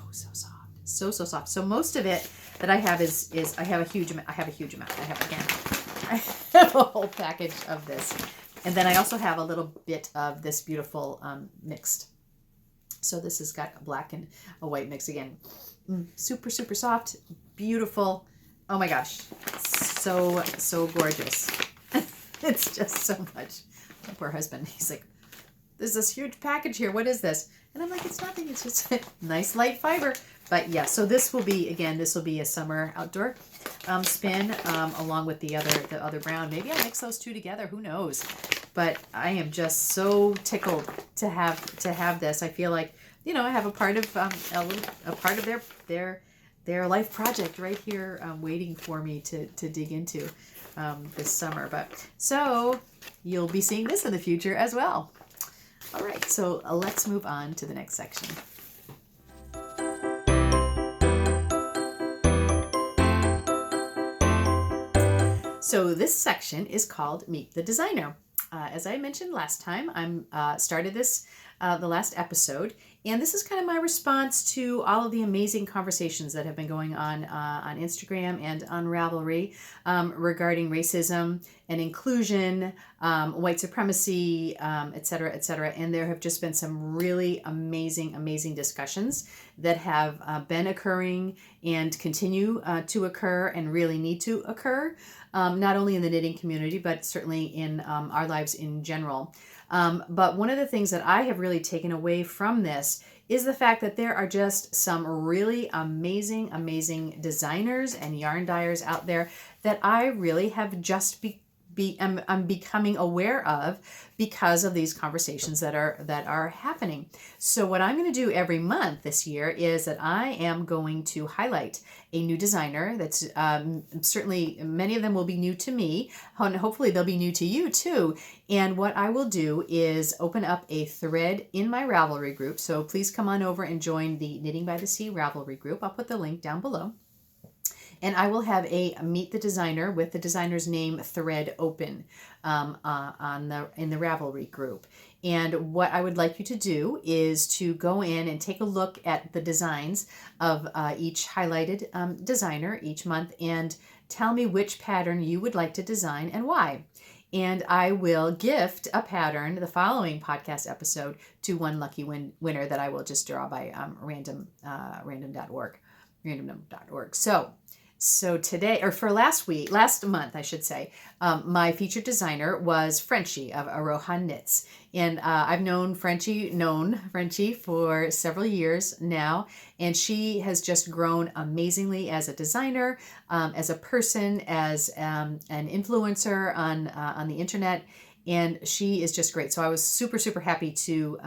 soft. So most of it that I have is I have a huge amount. I have a whole package of this, and then I also have a little bit of this beautiful mixed. So this has got a black and a white mix again. Super, super soft, beautiful. Oh my gosh, so gorgeous. It's just so much. My poor husband, he's like, there's this huge package here. What is this? And I'm like, it's nothing. It's just a nice light fiber. But yeah, so this will be a summer outdoor spin along with the other brown. Maybe I'll mix those two together. Who knows? But I am just so tickled to have this. I feel like, I have a part of their life project right here waiting for me to dig into this summer. But so you'll be seeing this in the future as well. All right, so let's move on to the next section. So this section is called Meet the Designer. As I mentioned last time, I'm started this the last episode, and this is kind of my response to all of the amazing conversations that have been going on Instagram and on Ravelry regarding racism and inclusion, white supremacy, et cetera, et cetera. And there have just been some really amazing discussions that have been occurring and continue to occur and really need to occur, not only in the knitting community, but certainly in our lives in general. But one of the things that I have really taken away from this is the fact that there are just some really amazing, amazing designers and yarn dyers out there that I really have just I'm becoming aware of because of these conversations that are happening. So what I'm going to do every month this year is that I am going to highlight a new designer that's certainly many of them will be new to me, and hopefully they'll be new to you too. And what I will do is open up a thread in my Ravelry group. So please come on over and join the Knitting by the Sea Ravelry group. I'll put the link down below. And I will have a Meet the Designer with the designer's name thread open in the Ravelry group. And what I would like you to do is to go in and take a look at the designs of each highlighted designer each month and tell me which pattern you would like to design and why. And I will gift a pattern the following podcast episode to one lucky winner that I will just draw by random.org. So today, or for last month, I should say, my featured designer was Frenchie of Aroha Knits. And I've known Frenchie for several years now. And she has just grown amazingly as a designer, as a person, as an influencer on the internet. And she is just great. So I was super, super happy to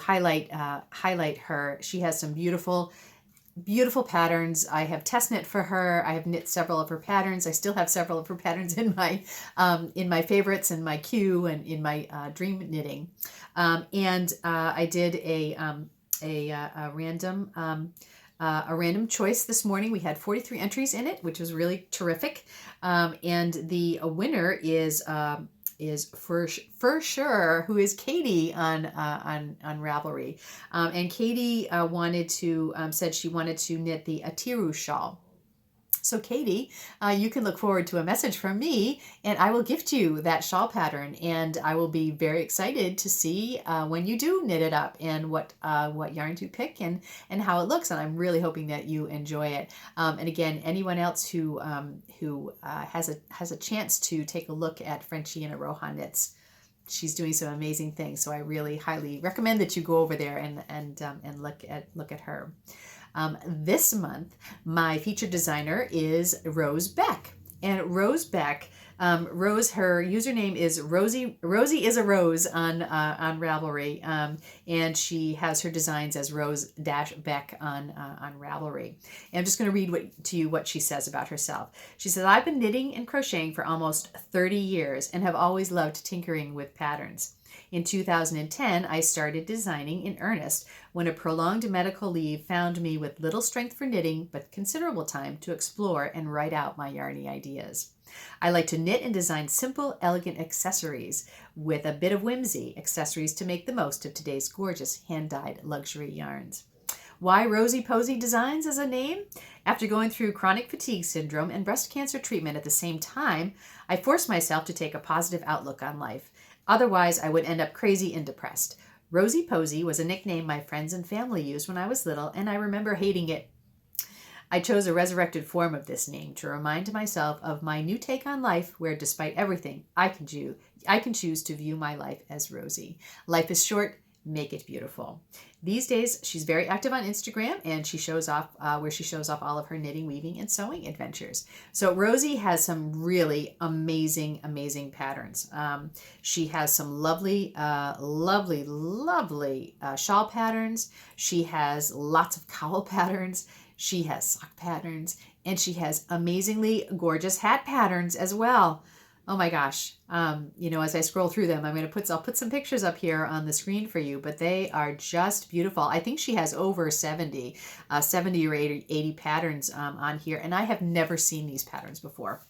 highlight her. She has some beautiful patterns. I have test knit for her. I have knit several of her patterns. I still have several of her patterns in my favorites, in my queue, and in my dream knitting. I did a random choice this morning. We had 43 entries in it, which was really terrific. And the winner is for sure, who is Katie on Ravelry. And Katie said she wanted to knit the Atiru shawl. So Katie, you can look forward to a message from me, and I will gift you that shawl pattern. And I will be very excited to see when you do knit it up and what yarns you pick and how it looks. And I'm really hoping that you enjoy it. And again, anyone else who has a chance to take a look at Frenchie and Aroha Knits, she's doing some amazing things. So I really highly recommend that you go over there and look at her. This month, my featured designer is Rose Beck. And Rose Beck, her username is Rosie is a Rose on Ravelry, and she has her designs as Rose-Beck on Ravelry. And I'm just going to read to you what she says about herself. She says, "I've been knitting and crocheting for almost 30 years and have always loved tinkering with patterns. In 2010, I started designing in earnest when a prolonged medical leave found me with little strength for knitting, but considerable time to explore and write out my yarny ideas. I like to knit and design simple, elegant accessories with a bit of whimsy, accessories to make the most of today's gorgeous hand-dyed luxury yarns. Why Rosie Posey Designs as a name? After going through chronic fatigue syndrome and breast cancer treatment at the same time, I forced myself to take a positive outlook on life. Otherwise, I would end up crazy and depressed. Rosie Posey was a nickname my friends and family used when I was little, and I remember hating it. I chose a resurrected form of this name to remind myself of my new take on life, where despite everything, I can choose to view my life as Rosie. Life is short, make it beautiful." These days, she's very active on Instagram, and she shows off all of her knitting, weaving, and sewing adventures. So Rosie has some really amazing, amazing patterns. She has some lovely shawl patterns. She has lots of cowl patterns. She has sock patterns, and she has amazingly gorgeous hat patterns as well. Oh my gosh. As I scroll through them, I'll put some pictures up here on the screen for you, but they are just beautiful. I think she has over 70 or 80 patterns on here, and I have never seen these patterns before.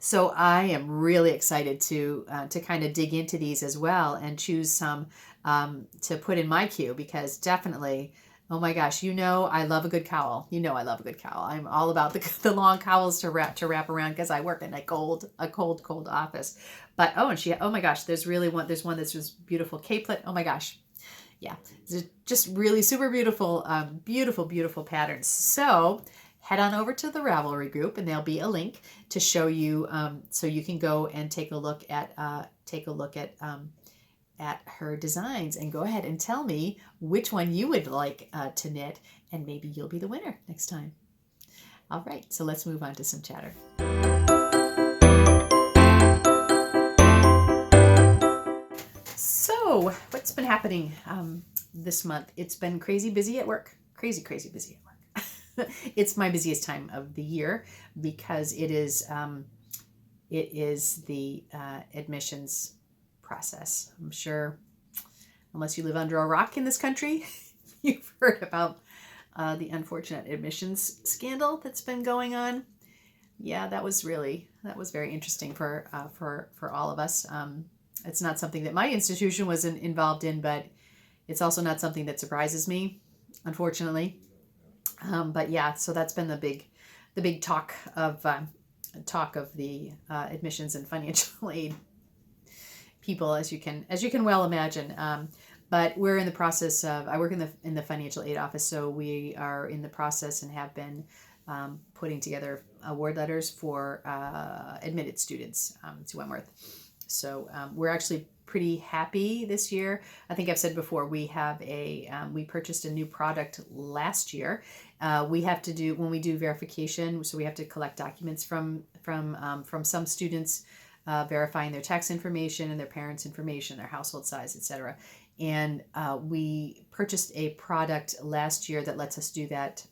So I am really excited to kind of dig into these as well and choose some to put in my queue, because definitely, oh my gosh, I love a good cowl. I love a good cowl. I'm all about the long cowls to wrap around, because I work in a cold office. But oh my gosh, there's one that's just beautiful capelet. Oh my gosh. Yeah, just really super beautiful, beautiful patterns. So head on over to the Ravelry group, and there'll be a link to show you, so you can go and take a look at her designs, and go ahead and tell me which one you would like to knit, and maybe you'll be the winner next time. All right, so let's move on to some chatter. So what's been happening this month? It's been crazy busy at work. Crazy busy at work. It's my busiest time of the year because it is the admissions process. I'm sure, unless you live under a rock in this country, you've heard about the unfortunate admissions scandal that's been going on. Yeah, that was very interesting for all of us. It's not something that my institution was involved in, but it's also not something that surprises me, unfortunately. But yeah, so that's been the big talk of the admissions and financial aid people, as you can well imagine. But we're in the process of, I work in the financial aid office, so we are in the process and have been putting together award letters for admitted students to Wentworth. So we're actually pretty happy this year. I think I've said before, we purchased a new product last year. We have to do, when we do verification, so we have to collect documents from some students, verifying their tax information and their parents' information, their household size, etc. And we purchased a product last year that lets us do that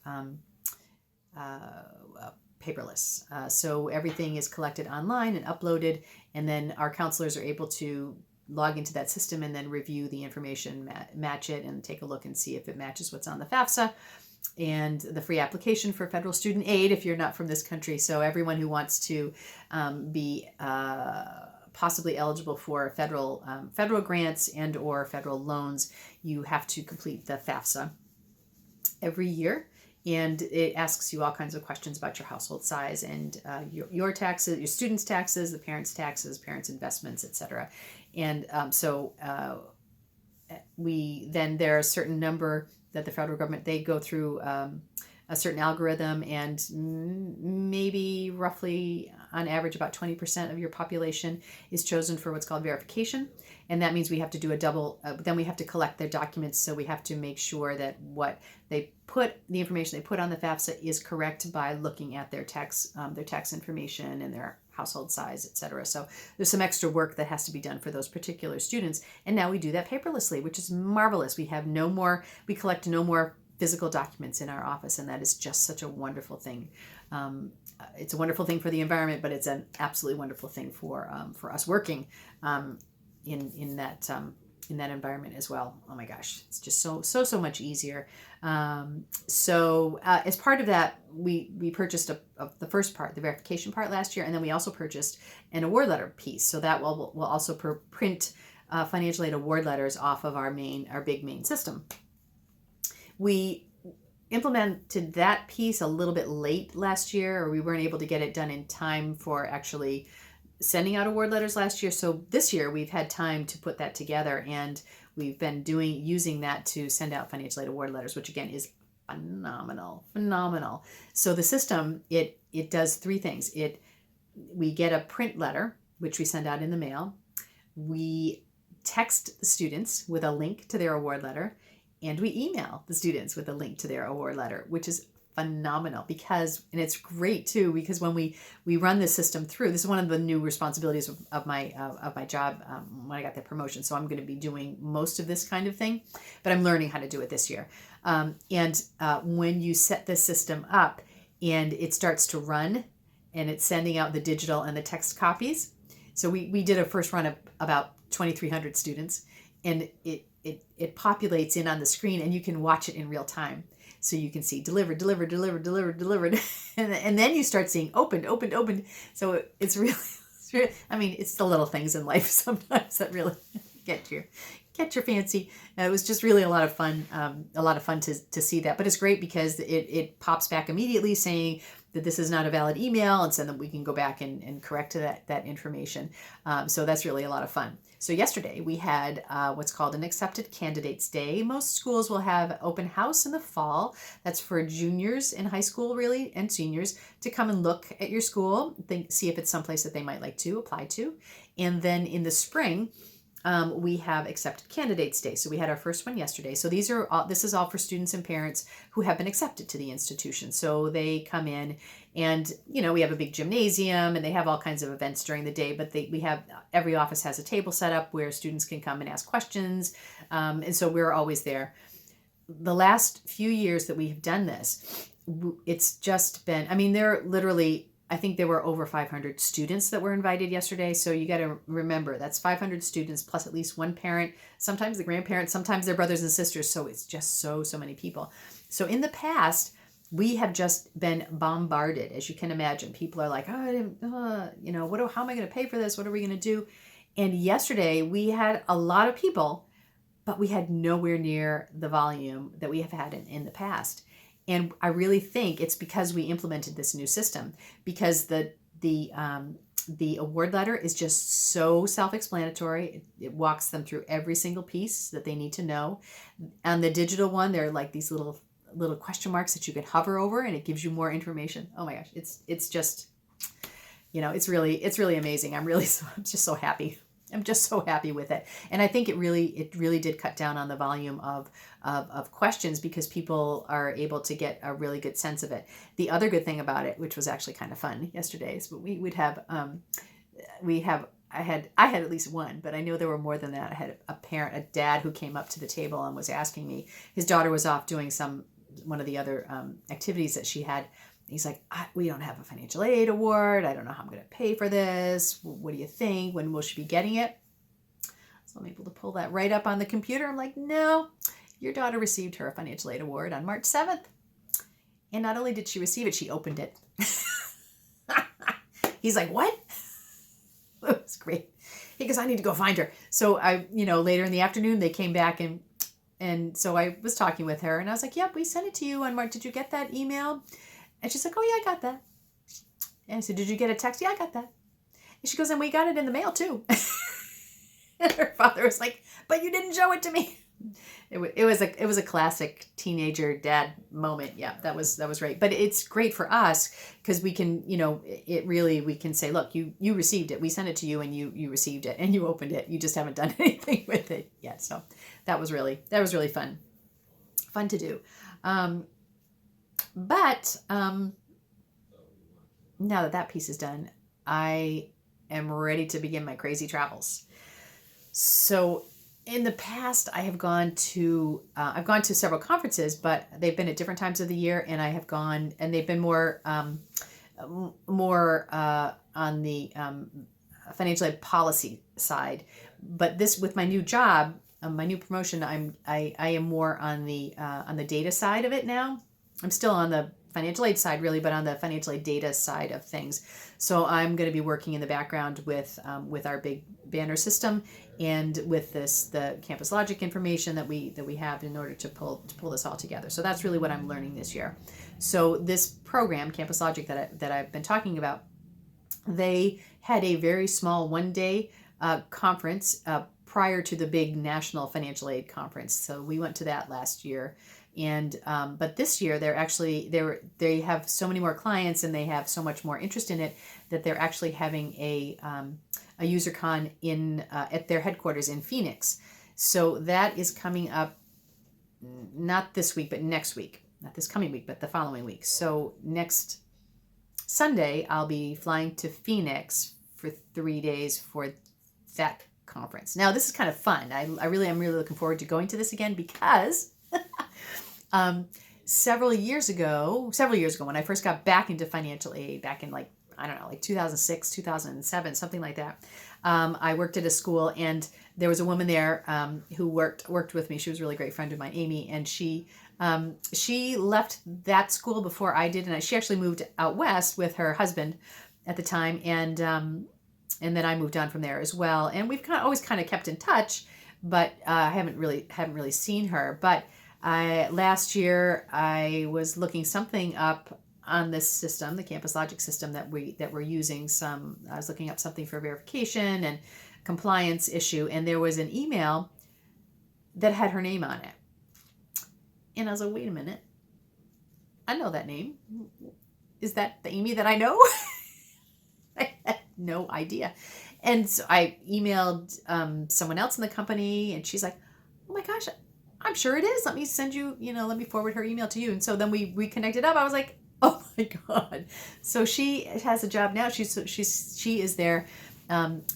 paperless. So everything is collected online and uploaded, and then our counselors are able to log into that system and then review the information, match it, and take a look and see if it matches what's on the FAFSA and the free application for federal student aid if you're not from this country. So everyone who wants to be possibly eligible for federal grants and or federal loans, you have to complete the FAFSA every year. And it asks you all kinds of questions about your household size and your taxes, your students' taxes, the parents' taxes, parents' investments, etc. And there are a certain number that the federal government, they go through a certain algorithm, and maybe roughly on average about 20% of your population is chosen for what's called verification. And that means we have to do a double, then we have to collect their documents. So we have to make sure that the information they put on the FAFSA is correct by looking at their tax information and their household size, etc. So there's some extra work that has to be done for those particular students. And now we do that paperlessly, which is marvelous. We collect no more physical documents in our office, and that is just such a wonderful thing. It's a wonderful thing for the environment, but it's an absolutely wonderful thing for us working in that environment as well. Oh my gosh, it's just so much easier. So as part of that, we purchased the first part, the verification part, last year, and then we also purchased an award letter piece. So that will also print financial aid award letters off of our big main system. We implemented that piece a little bit late last year, or we weren't able to get it done in time for actually sending out award letters last year. So this year we've had time to put that together, and we've been using that to send out financial aid award letters, which again is phenomenal. So the system, it does three things. We get a print letter, which we send out in the mail. We text the students with a link to their award letter, and we email the students with a link to their award letter, which is phenomenal and it's great too, because when we run this system through, this is one of the new responsibilities of my job when I got that promotion. So I'm going to be doing most of this kind of thing, but I'm learning how to do it this year. When you set this system up and it starts to run and it's sending out the digital and the text copies. So we did a first run of about 2,300 students, and it populates in on the screen, and you can watch it in real time. So you can see delivered, and then you start seeing opened. So it's really, I mean, it's the little things in life sometimes that really get your fancy. It was just really a lot of fun to see that. But it's great because it pops back immediately saying that this is not a valid email, and so that we can go back and correct that information. So that's really a lot of fun. So yesterday we had what's called an Accepted Candidates Day. Most schools will have open house in the fall. That's for juniors in high school, really, and seniors to come and look at your school, see if it's someplace that they might like to apply to. And then in the spring, we have Accepted Candidates Day. So we had our first one yesterday. So this is all for students and parents who have been accepted to the institution. So they come in and, we have a big gymnasium and they have all kinds of events during the day, but every office has a table set up where students can come and ask questions. And so we're always there. The last few years that we've done this, it's just been, I think there were over 500 students that were invited yesterday. So you got to remember that's 500 students plus at least one parent, sometimes the grandparents, sometimes their brothers and sisters. So it's just so many people. So in the past, we have just been bombarded, as you can imagine. People are like, how am I going to pay for this? What are we going to do? And yesterday we had a lot of people, but we had nowhere near the volume that we have had in the past. And I really think it's because we implemented this new system, because the award letter is just so self-explanatory. It walks them through every single piece that they need to know. On the digital one, there are like these little question marks that you can hover over, and it gives you more information. Oh my gosh, it's just, it's really amazing. I'm just so happy. I'm just so happy with it. And I think it really did cut down on the volume of questions, because people are able to get a really good sense of it. The other good thing about it, which was actually kind of fun yesterday, is I had at least one, but I know there were more than that. I had a dad who came up to the table and was asking me, his daughter was off doing one of the other activities that she had. He's like, we don't have a financial aid award. I don't know how I'm going to pay for this. What do you think? When will she be getting it? So I'm able to pull that right up on the computer. I'm like, no, your daughter received her financial aid award on March 7th. And not only did she receive it, she opened it. He's like, what? It was great. He goes, I need to go find her. So later in the afternoon, they came back and so I was talking with her and I was like, yep, we sent it to you on March. Did you get that email? And she's like, oh, yeah, I got that. And I said, did you get a text? Yeah, I got that. And she goes, and we got it in the mail, too. And her father was like, but you didn't show it to me. It was a classic teenager dad moment. Yeah, that was right. But it's great for us because we can, we can say, look, you received it. We sent it to you and you received it and you opened it. You just haven't done anything with it yet. So that was really fun to do. But now that piece is done, I am ready to begin my crazy travels. So in the past, I have gone to several conferences, but they've been at different times of the year, and I have gone, and they've been more on the financial aid policy side. But this, with my new job, my new promotion, I am more on the data side of it now. I'm still on the financial aid side, really, but on the financial aid data side of things. So I'm going to be working in the background with our big banner system and with the Campus Logic information that we have in order to pull this all together. So that's really what I'm learning this year. So this program, Campus Logic, that I've been talking about, they had a very small one-day conference prior to the big national financial aid conference. So we went to that last year. And but this year they have so many more clients and they have so much more interest in it that they're actually having a UserCon in at their headquarters in Phoenix. So that is coming up not this week but next week, not this coming week but the following week. So next Sunday I'll be flying to Phoenix for 3 days for that conference. Now this is kind of fun. I'm really looking forward to going to this again because several years ago, when I first got back into financial aid, back in like 2006, 2007, something like that, I worked at a school and there was a woman there who worked with me. She was a really great friend of mine, Amy, and she left that school before I did, and she actually moved out west with her husband at the time, and then I moved on from there as well. And we've always kind of kept in touch, but I haven't really seen her. But last year I was looking something up on this system, the Campus Logic system that we're using. I was looking up something for verification and compliance issue, and there was an email that had her name on it. And I was like, wait a minute. I know that name. Is that the Amy that I know? I had no idea. And so I emailed someone else in the company, and she's like, oh my gosh, I'm sure it is. Let me send you, let me forward her email to you. And so then we reconnected up. I was like, oh my God. So she has a job now. She is there.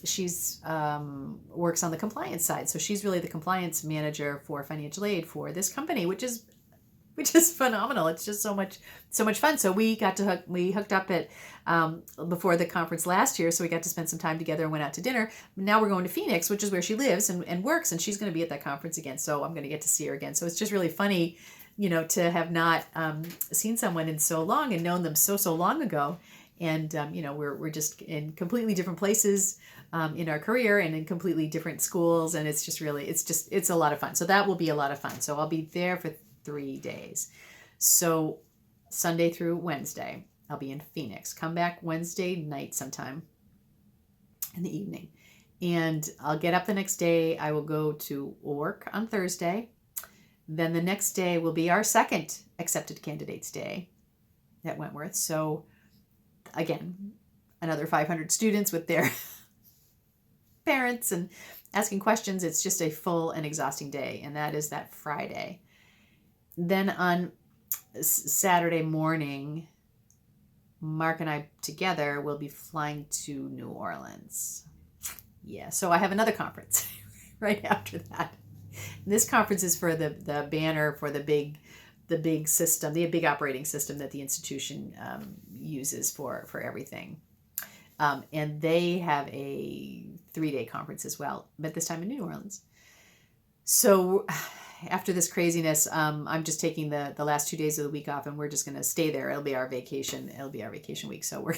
She's works on the compliance side. So she's really the compliance manager for financial aid for this company, which is phenomenal. It's just so much fun. So we hooked up at before the conference last year. So we got to spend some time together and went out to dinner. Now we're going to Phoenix, which is where she lives and works, and she's going to be at that conference again. So I'm going to get to see her again. So it's just really funny, to have not seen someone in so long and known them so long ago. And we're just in completely different places in our career and in completely different schools, and it's a lot of fun. So that will be a lot of fun. So I'll be there for 3 days. So Sunday through Wednesday, I'll be in Phoenix. Come back Wednesday night sometime in the evening. And I'll get up the next day. I will go to work on Thursday. Then the next day will be our second accepted candidates day at Wentworth. So again, another 500 students with their parents and asking questions. It's just a full and exhausting day. And that is that Friday. Then on Saturday morning, Mark and I together will be flying to New Orleans. Yeah, so I have another conference right after that. This conference is for the banner for the big system, the big operating system that the institution uses for everything. And they have a 3-day conference as well, but this time in New Orleans. So after this craziness, I'm just taking the last 2 days of the week off, and we're just going to stay there. It'll be our vacation. It'll be our vacation week. So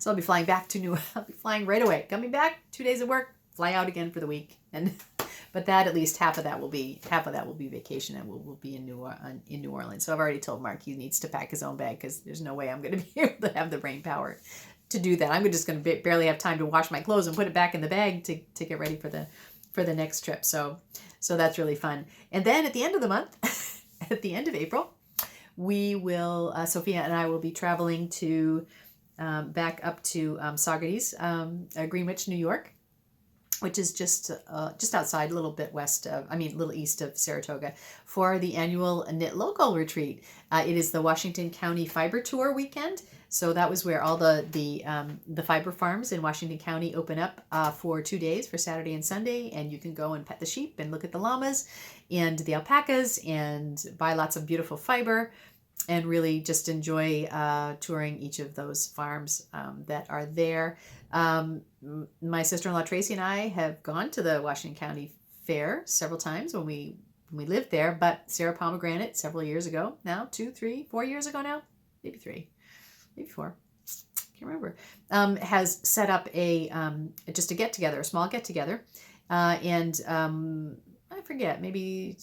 I'll be flying back I'll be flying right away. Coming back, 2 days of work, fly out again for the week. But that at least half of that will be vacation, and we'll be in New Orleans. So I've already told Mark he needs to pack his own bag, because there's no way I'm going to be able to have the brain power to do that. I'm just going to barely have time to wash my clothes and put it back in the bag to get ready for the next trip. So that's really fun. And then at the end of the month, at the end of April, we will, Sophia and I will be traveling to back up to Saugerties, Greenwich, New York, which is just outside, a little bit a little east of Saratoga, for the annual Knit Local retreat. It is the Washington County Fiber Tour weekend. So that was where all the fiber farms in Washington County open up for 2 days, for Saturday and Sunday, and you can go and pet the sheep and look at the llamas and the alpacas and buy lots of beautiful fiber, and really just enjoy touring each of those farms that are there. My sister-in-law Tracy and I have gone to the Washington County Fair several times when we lived there, but Sarah Pomegranate several years ago, now 2, 3, 4 years ago now, maybe 3, maybe 4, can't remember, has set up just a get-together, a small get-together, and I forget, maybe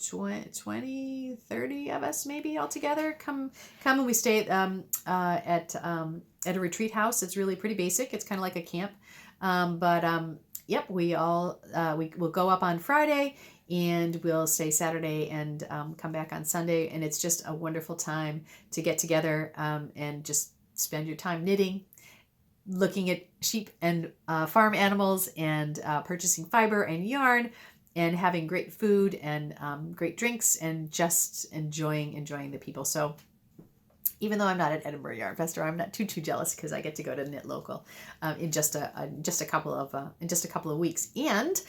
20, 30 of us maybe all together come and we stay at a retreat house. It's really pretty basic. It's kind of like a camp, yep, we'll go up on Friday, and we'll stay Saturday and come back on Sunday. And it's just a wonderful time to get together and just spend your time knitting, looking at sheep and farm animals, and purchasing fiber and yarn, and having great food and great drinks, and just enjoying the people. So even though I'm not at Edinburgh Yarn Festival, I'm not too jealous, because I get to go to Knit Local in just a couple of weeks. And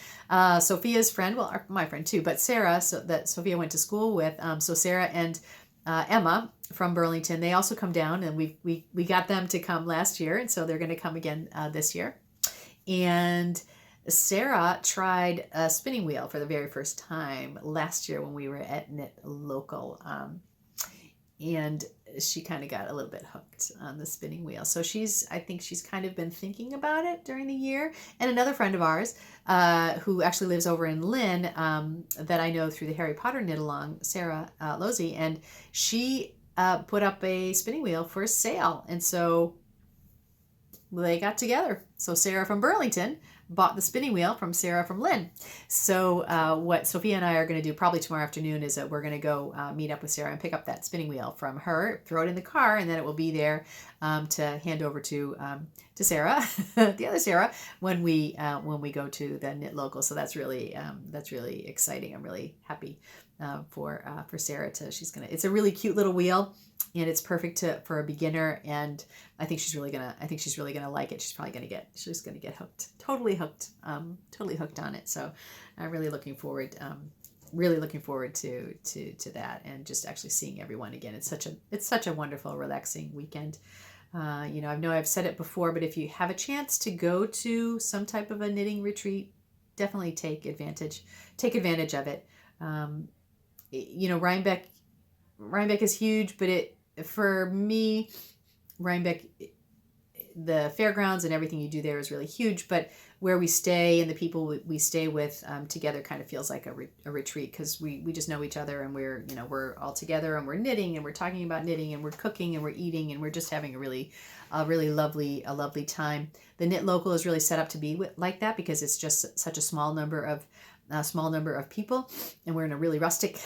Sophia's friend, well, my friend too, but Sarah, that Sophia went to school with. So Sarah and Emma from Burlington, they also come down, and we got them to come last year, and so they're going to come again this year. And Sarah tried a spinning wheel for the very first time last year when we were at Knit Local, and she kind of got a little bit hooked on the spinning wheel. So I think she's kind of been thinking about it during the year. And another friend of ours, who actually lives over in Lynn, that I know through the Harry Potter Knit Along, Sarah Losey, and she put up a spinning wheel for sale. And so they got together. So Sarah from Burlington bought the spinning wheel from Sarah from Lynn. So what Sophia and I are going to do probably tomorrow afternoon is that we're going to go meet up with Sarah and pick up that spinning wheel from her, throw it in the car, and then it will be there to hand over to Sarah, the other Sarah, when we go to the Knit Local. So that's really exciting. I'm really happy for Sarah to. It's a really cute little wheel. And it's perfect for a beginner, and I think she's really gonna like it. She's gonna get hooked, totally hooked on it. So I'm really looking forward to that, and just actually seeing everyone again. It's such a wonderful, relaxing weekend. I know I've said it before, but if you have a chance to go to some type of a knitting retreat, definitely take advantage of it. Rhinebeck is huge, but for me, Rhinebeck, the fairgrounds and everything you do there is really huge, but where we stay and the people we stay with together kind of feels like a retreat, because we just know each other, and we're all together, and we're knitting, and we're talking about knitting, and we're cooking, and we're eating, and we're just having a really lovely time. The Knit Local is really set up to be like that, because it's just such a small number of people, and we're in a really rustic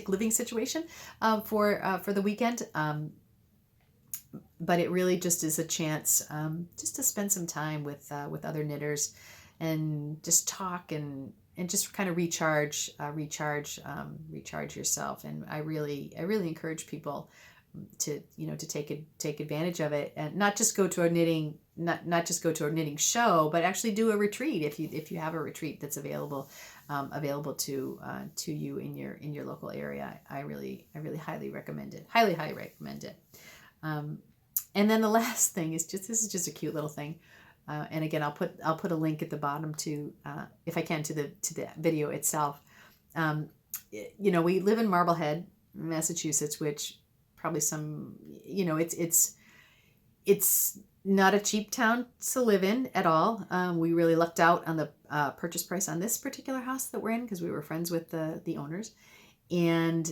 living situation for the weekend. But it really just is a chance just to spend some time with other knitters, and just talk and just kind of recharge yourself. And I really encourage people to take advantage of it, and not just go to a knitting show, but actually do a retreat if you have a retreat that's available to you in your local area. I really highly recommend it. Highly recommend it. And then the last thing is this is just a cute little thing. And again, I'll put a link at the bottom to, if I can, to the video itself. We live in Marblehead, Massachusetts, which probably it's not a cheap town to live in at all. We really lucked out on the purchase price on this particular house that we're in, because we were friends with the owners. And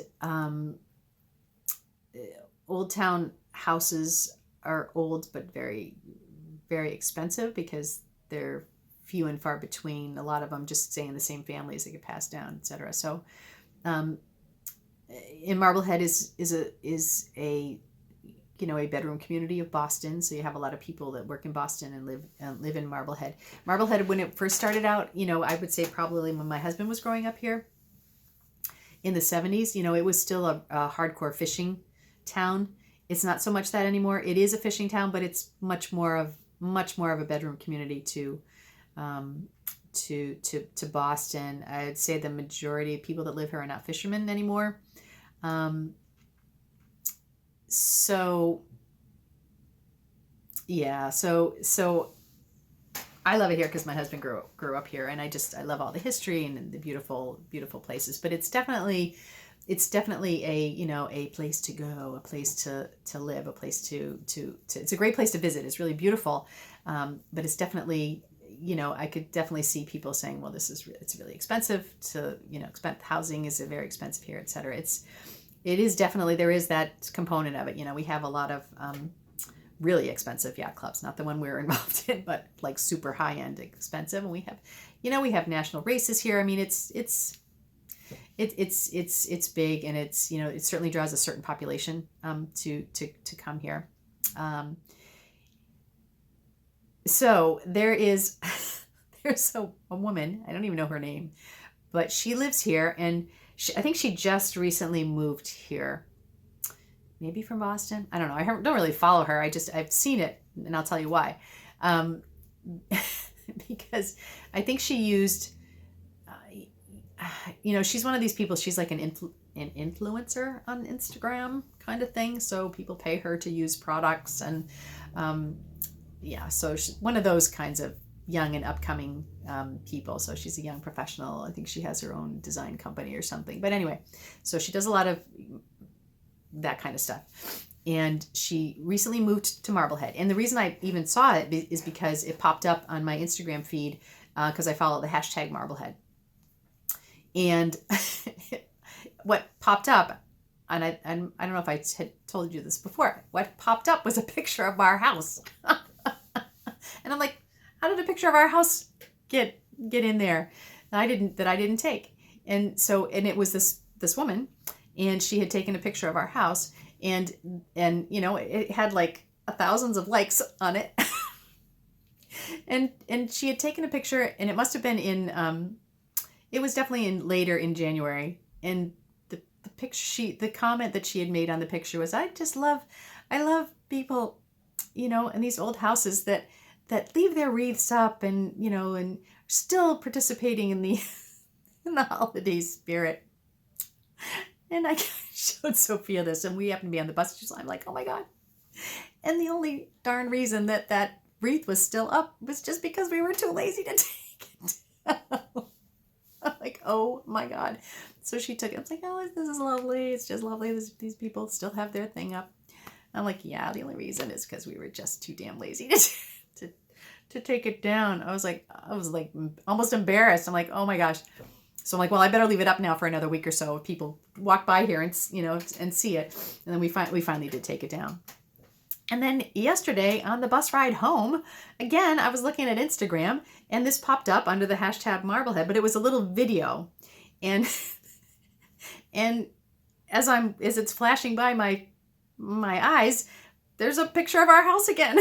old town houses are old, but very, very expensive, because they're few and far between. A lot of them just stay in the same families that get passed down, etc. So in Marblehead is a bedroom community of Boston. So you have a lot of people that work in Boston and live in Marblehead. Marblehead, when it first started out, I would say probably when my husband was growing up here in the 70s, it was still a hardcore fishing town. It's not so much that anymore. It is a fishing town, but it's much more of a bedroom community to Boston. I'd say the majority of people that live here are not fishermen anymore. So I love it here because my husband grew up here, and I love all the history and the beautiful places. But it's definitely a place to go, a place to live, a place to it's a great place to visit. It's really beautiful, but it's definitely, I could definitely see people saying, well, it's really expensive to, housing is very expensive here, etc. It is definitely, there is that component of it. We have a lot of really expensive yacht clubs, not the one we're involved in, but like super high end expensive. And we have national races here. I mean, it's big, and it certainly draws a certain population to come here. So there's a woman, I don't even know her name, but she lives here, and I think she just recently moved here, maybe from Boston. I don't know. I don't really follow her. I've seen it, and I'll tell you why. Because I think she used, she's one of these people. She's like an influencer on Instagram kind of thing. So people pay her to use products, and so she's one of those kinds of young and upcoming people. So she's a young professional. I think she has her own design company or something. But anyway, so she does a lot of that kind of stuff. And she recently moved to Marblehead. And the reason I even saw it is because it popped up on my Instagram feed, because I follow the hashtag Marblehead. And what popped up and I don't know if I had told you this before. What popped up was a picture of our house, and I'm like, how did a picture of our house get in there that I didn't take? And it was this woman, and she had taken a picture of our house, and you know, it had like thousands of likes on it. and she had taken a picture, and it must have been in it was definitely later in January, and the comment that she had made on the picture was, I love people, you know, in these old houses that leave their wreaths up, and you know, and still participating in the in the holiday spirit. And I showed Sophia this, and we happened to be on the bus. She's I'm like, oh my God. And the only darn reason that wreath was still up was just because we were too lazy to take it down. I'm like, oh my God. So she took it. I was like, oh, this is lovely. It's just lovely. These people still have their thing up. I'm like, yeah, the only reason is because we were just too damn lazy to take it down. I was like almost embarrassed. I'm like, oh my gosh. So I'm like, well, I better leave it up now for another week or so if people walk by here and, you know, and see it. And then we finally did take it down. And then yesterday on the bus ride home, again, I was looking at Instagram, and this popped up under the hashtag Marblehead, but it was a little video. And and as it's flashing by my eyes, there's a picture of our house again.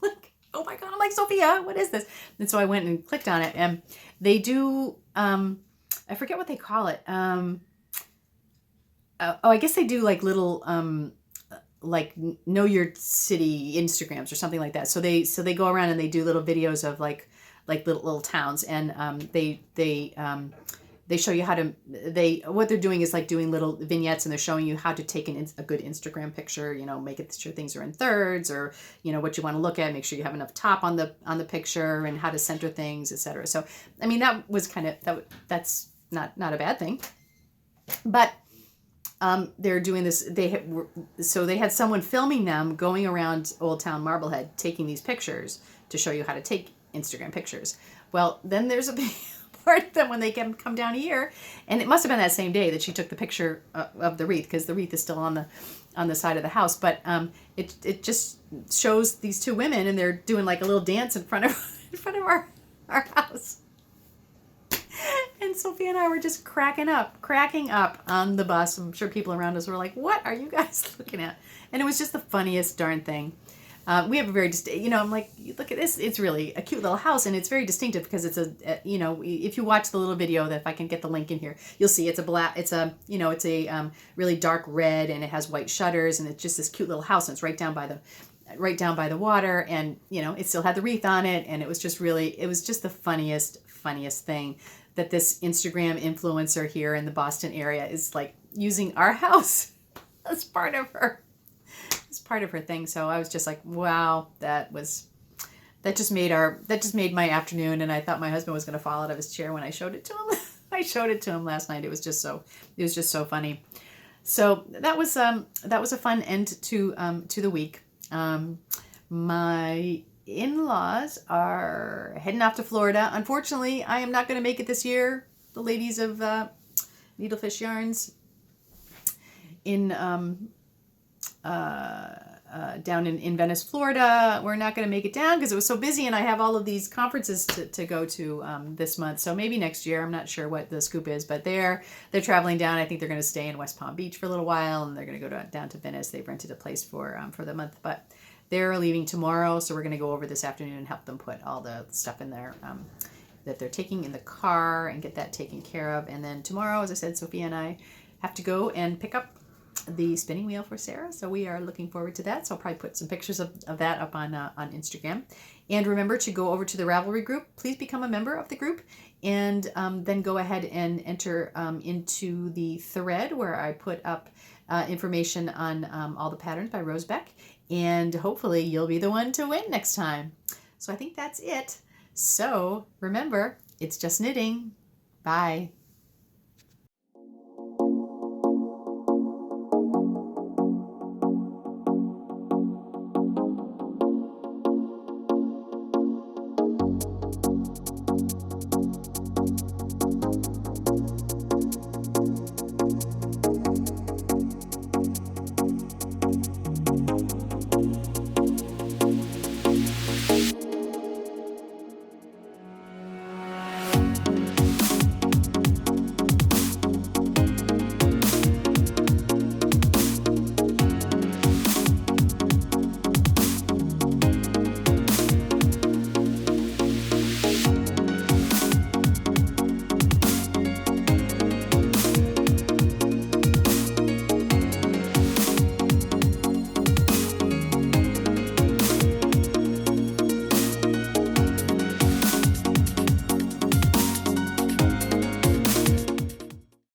Like, oh my God. I'm like, Sophia, what is this? And so I went and clicked on it, and they do I forget what they call it. I guess they do like little like know your city Instagrams or something like that. So they go around and they do little videos of like little towns, and they show you how to, what they're doing is like doing little vignettes, and they're showing you how to take a good Instagram picture, you know, make it sure things are in thirds, or, you know, what you want to look at, make sure you have enough top on the picture, and how to center things, etc. So, I mean, that was kind of, that's not a bad thing, but they're doing this, so they had someone filming them going around Old Town Marblehead, taking these pictures to show you how to take Instagram pictures. Well, then there's a big part of them when they come down here, and it must have been that same day that she took the picture of the wreath, because the wreath is still on the side of the house. But it just shows these two women, and they're doing like a little dance in front of our house. And Sophia and I were just cracking up on the bus. I'm sure people around us were like, what are you guys looking at? And it was just the funniest darn thing. We have a very you know, I'm like, look at this. It's really a cute little house, and it's very distinctive because it's you know, if you watch the little video, that if I can get the link in here, you'll see it's a really dark red, and it has white shutters, and it's just this cute little house, and it's right down by the water, and you know, it still had the wreath on it, and it was just the funniest thing that this Instagram influencer here in the Boston area is like using our house as part of her thing. So I was just like, wow, that just made my afternoon, and I thought my husband was going to fall out of his chair when I showed it to him. I showed it to him last night. It was just so funny. So that was a fun end to the week. My in-laws are heading off to Florida. Unfortunately, I am not going to make it this year. The ladies of Needlefish Yarns in down in Venice, Florida, we're not going to make it down because it was so busy, and I have all of these conferences to go to this month. So maybe next year. I'm not sure what the scoop is, but they're traveling down. I think they're going to stay in West Palm Beach for a little while, and they're going to go down to Venice. They've rented a place for the month, but they're leaving tomorrow, so we're going to go over this afternoon and help them put all the stuff in there that they're taking in the car, and get that taken care of. And then tomorrow, as I said, Sophia and I have to go and pick up the spinning wheel for Sarah, so we are looking forward to that. So I'll probably put some pictures of that up on Instagram. And remember to go over to the Ravelry group. Please become a member of the group, and then go ahead and enter into the thread where I put up information on all the patterns by Rosebeck, and hopefully you'll be the one to win next time. So I think that's it. So remember, it's just knitting. Bye.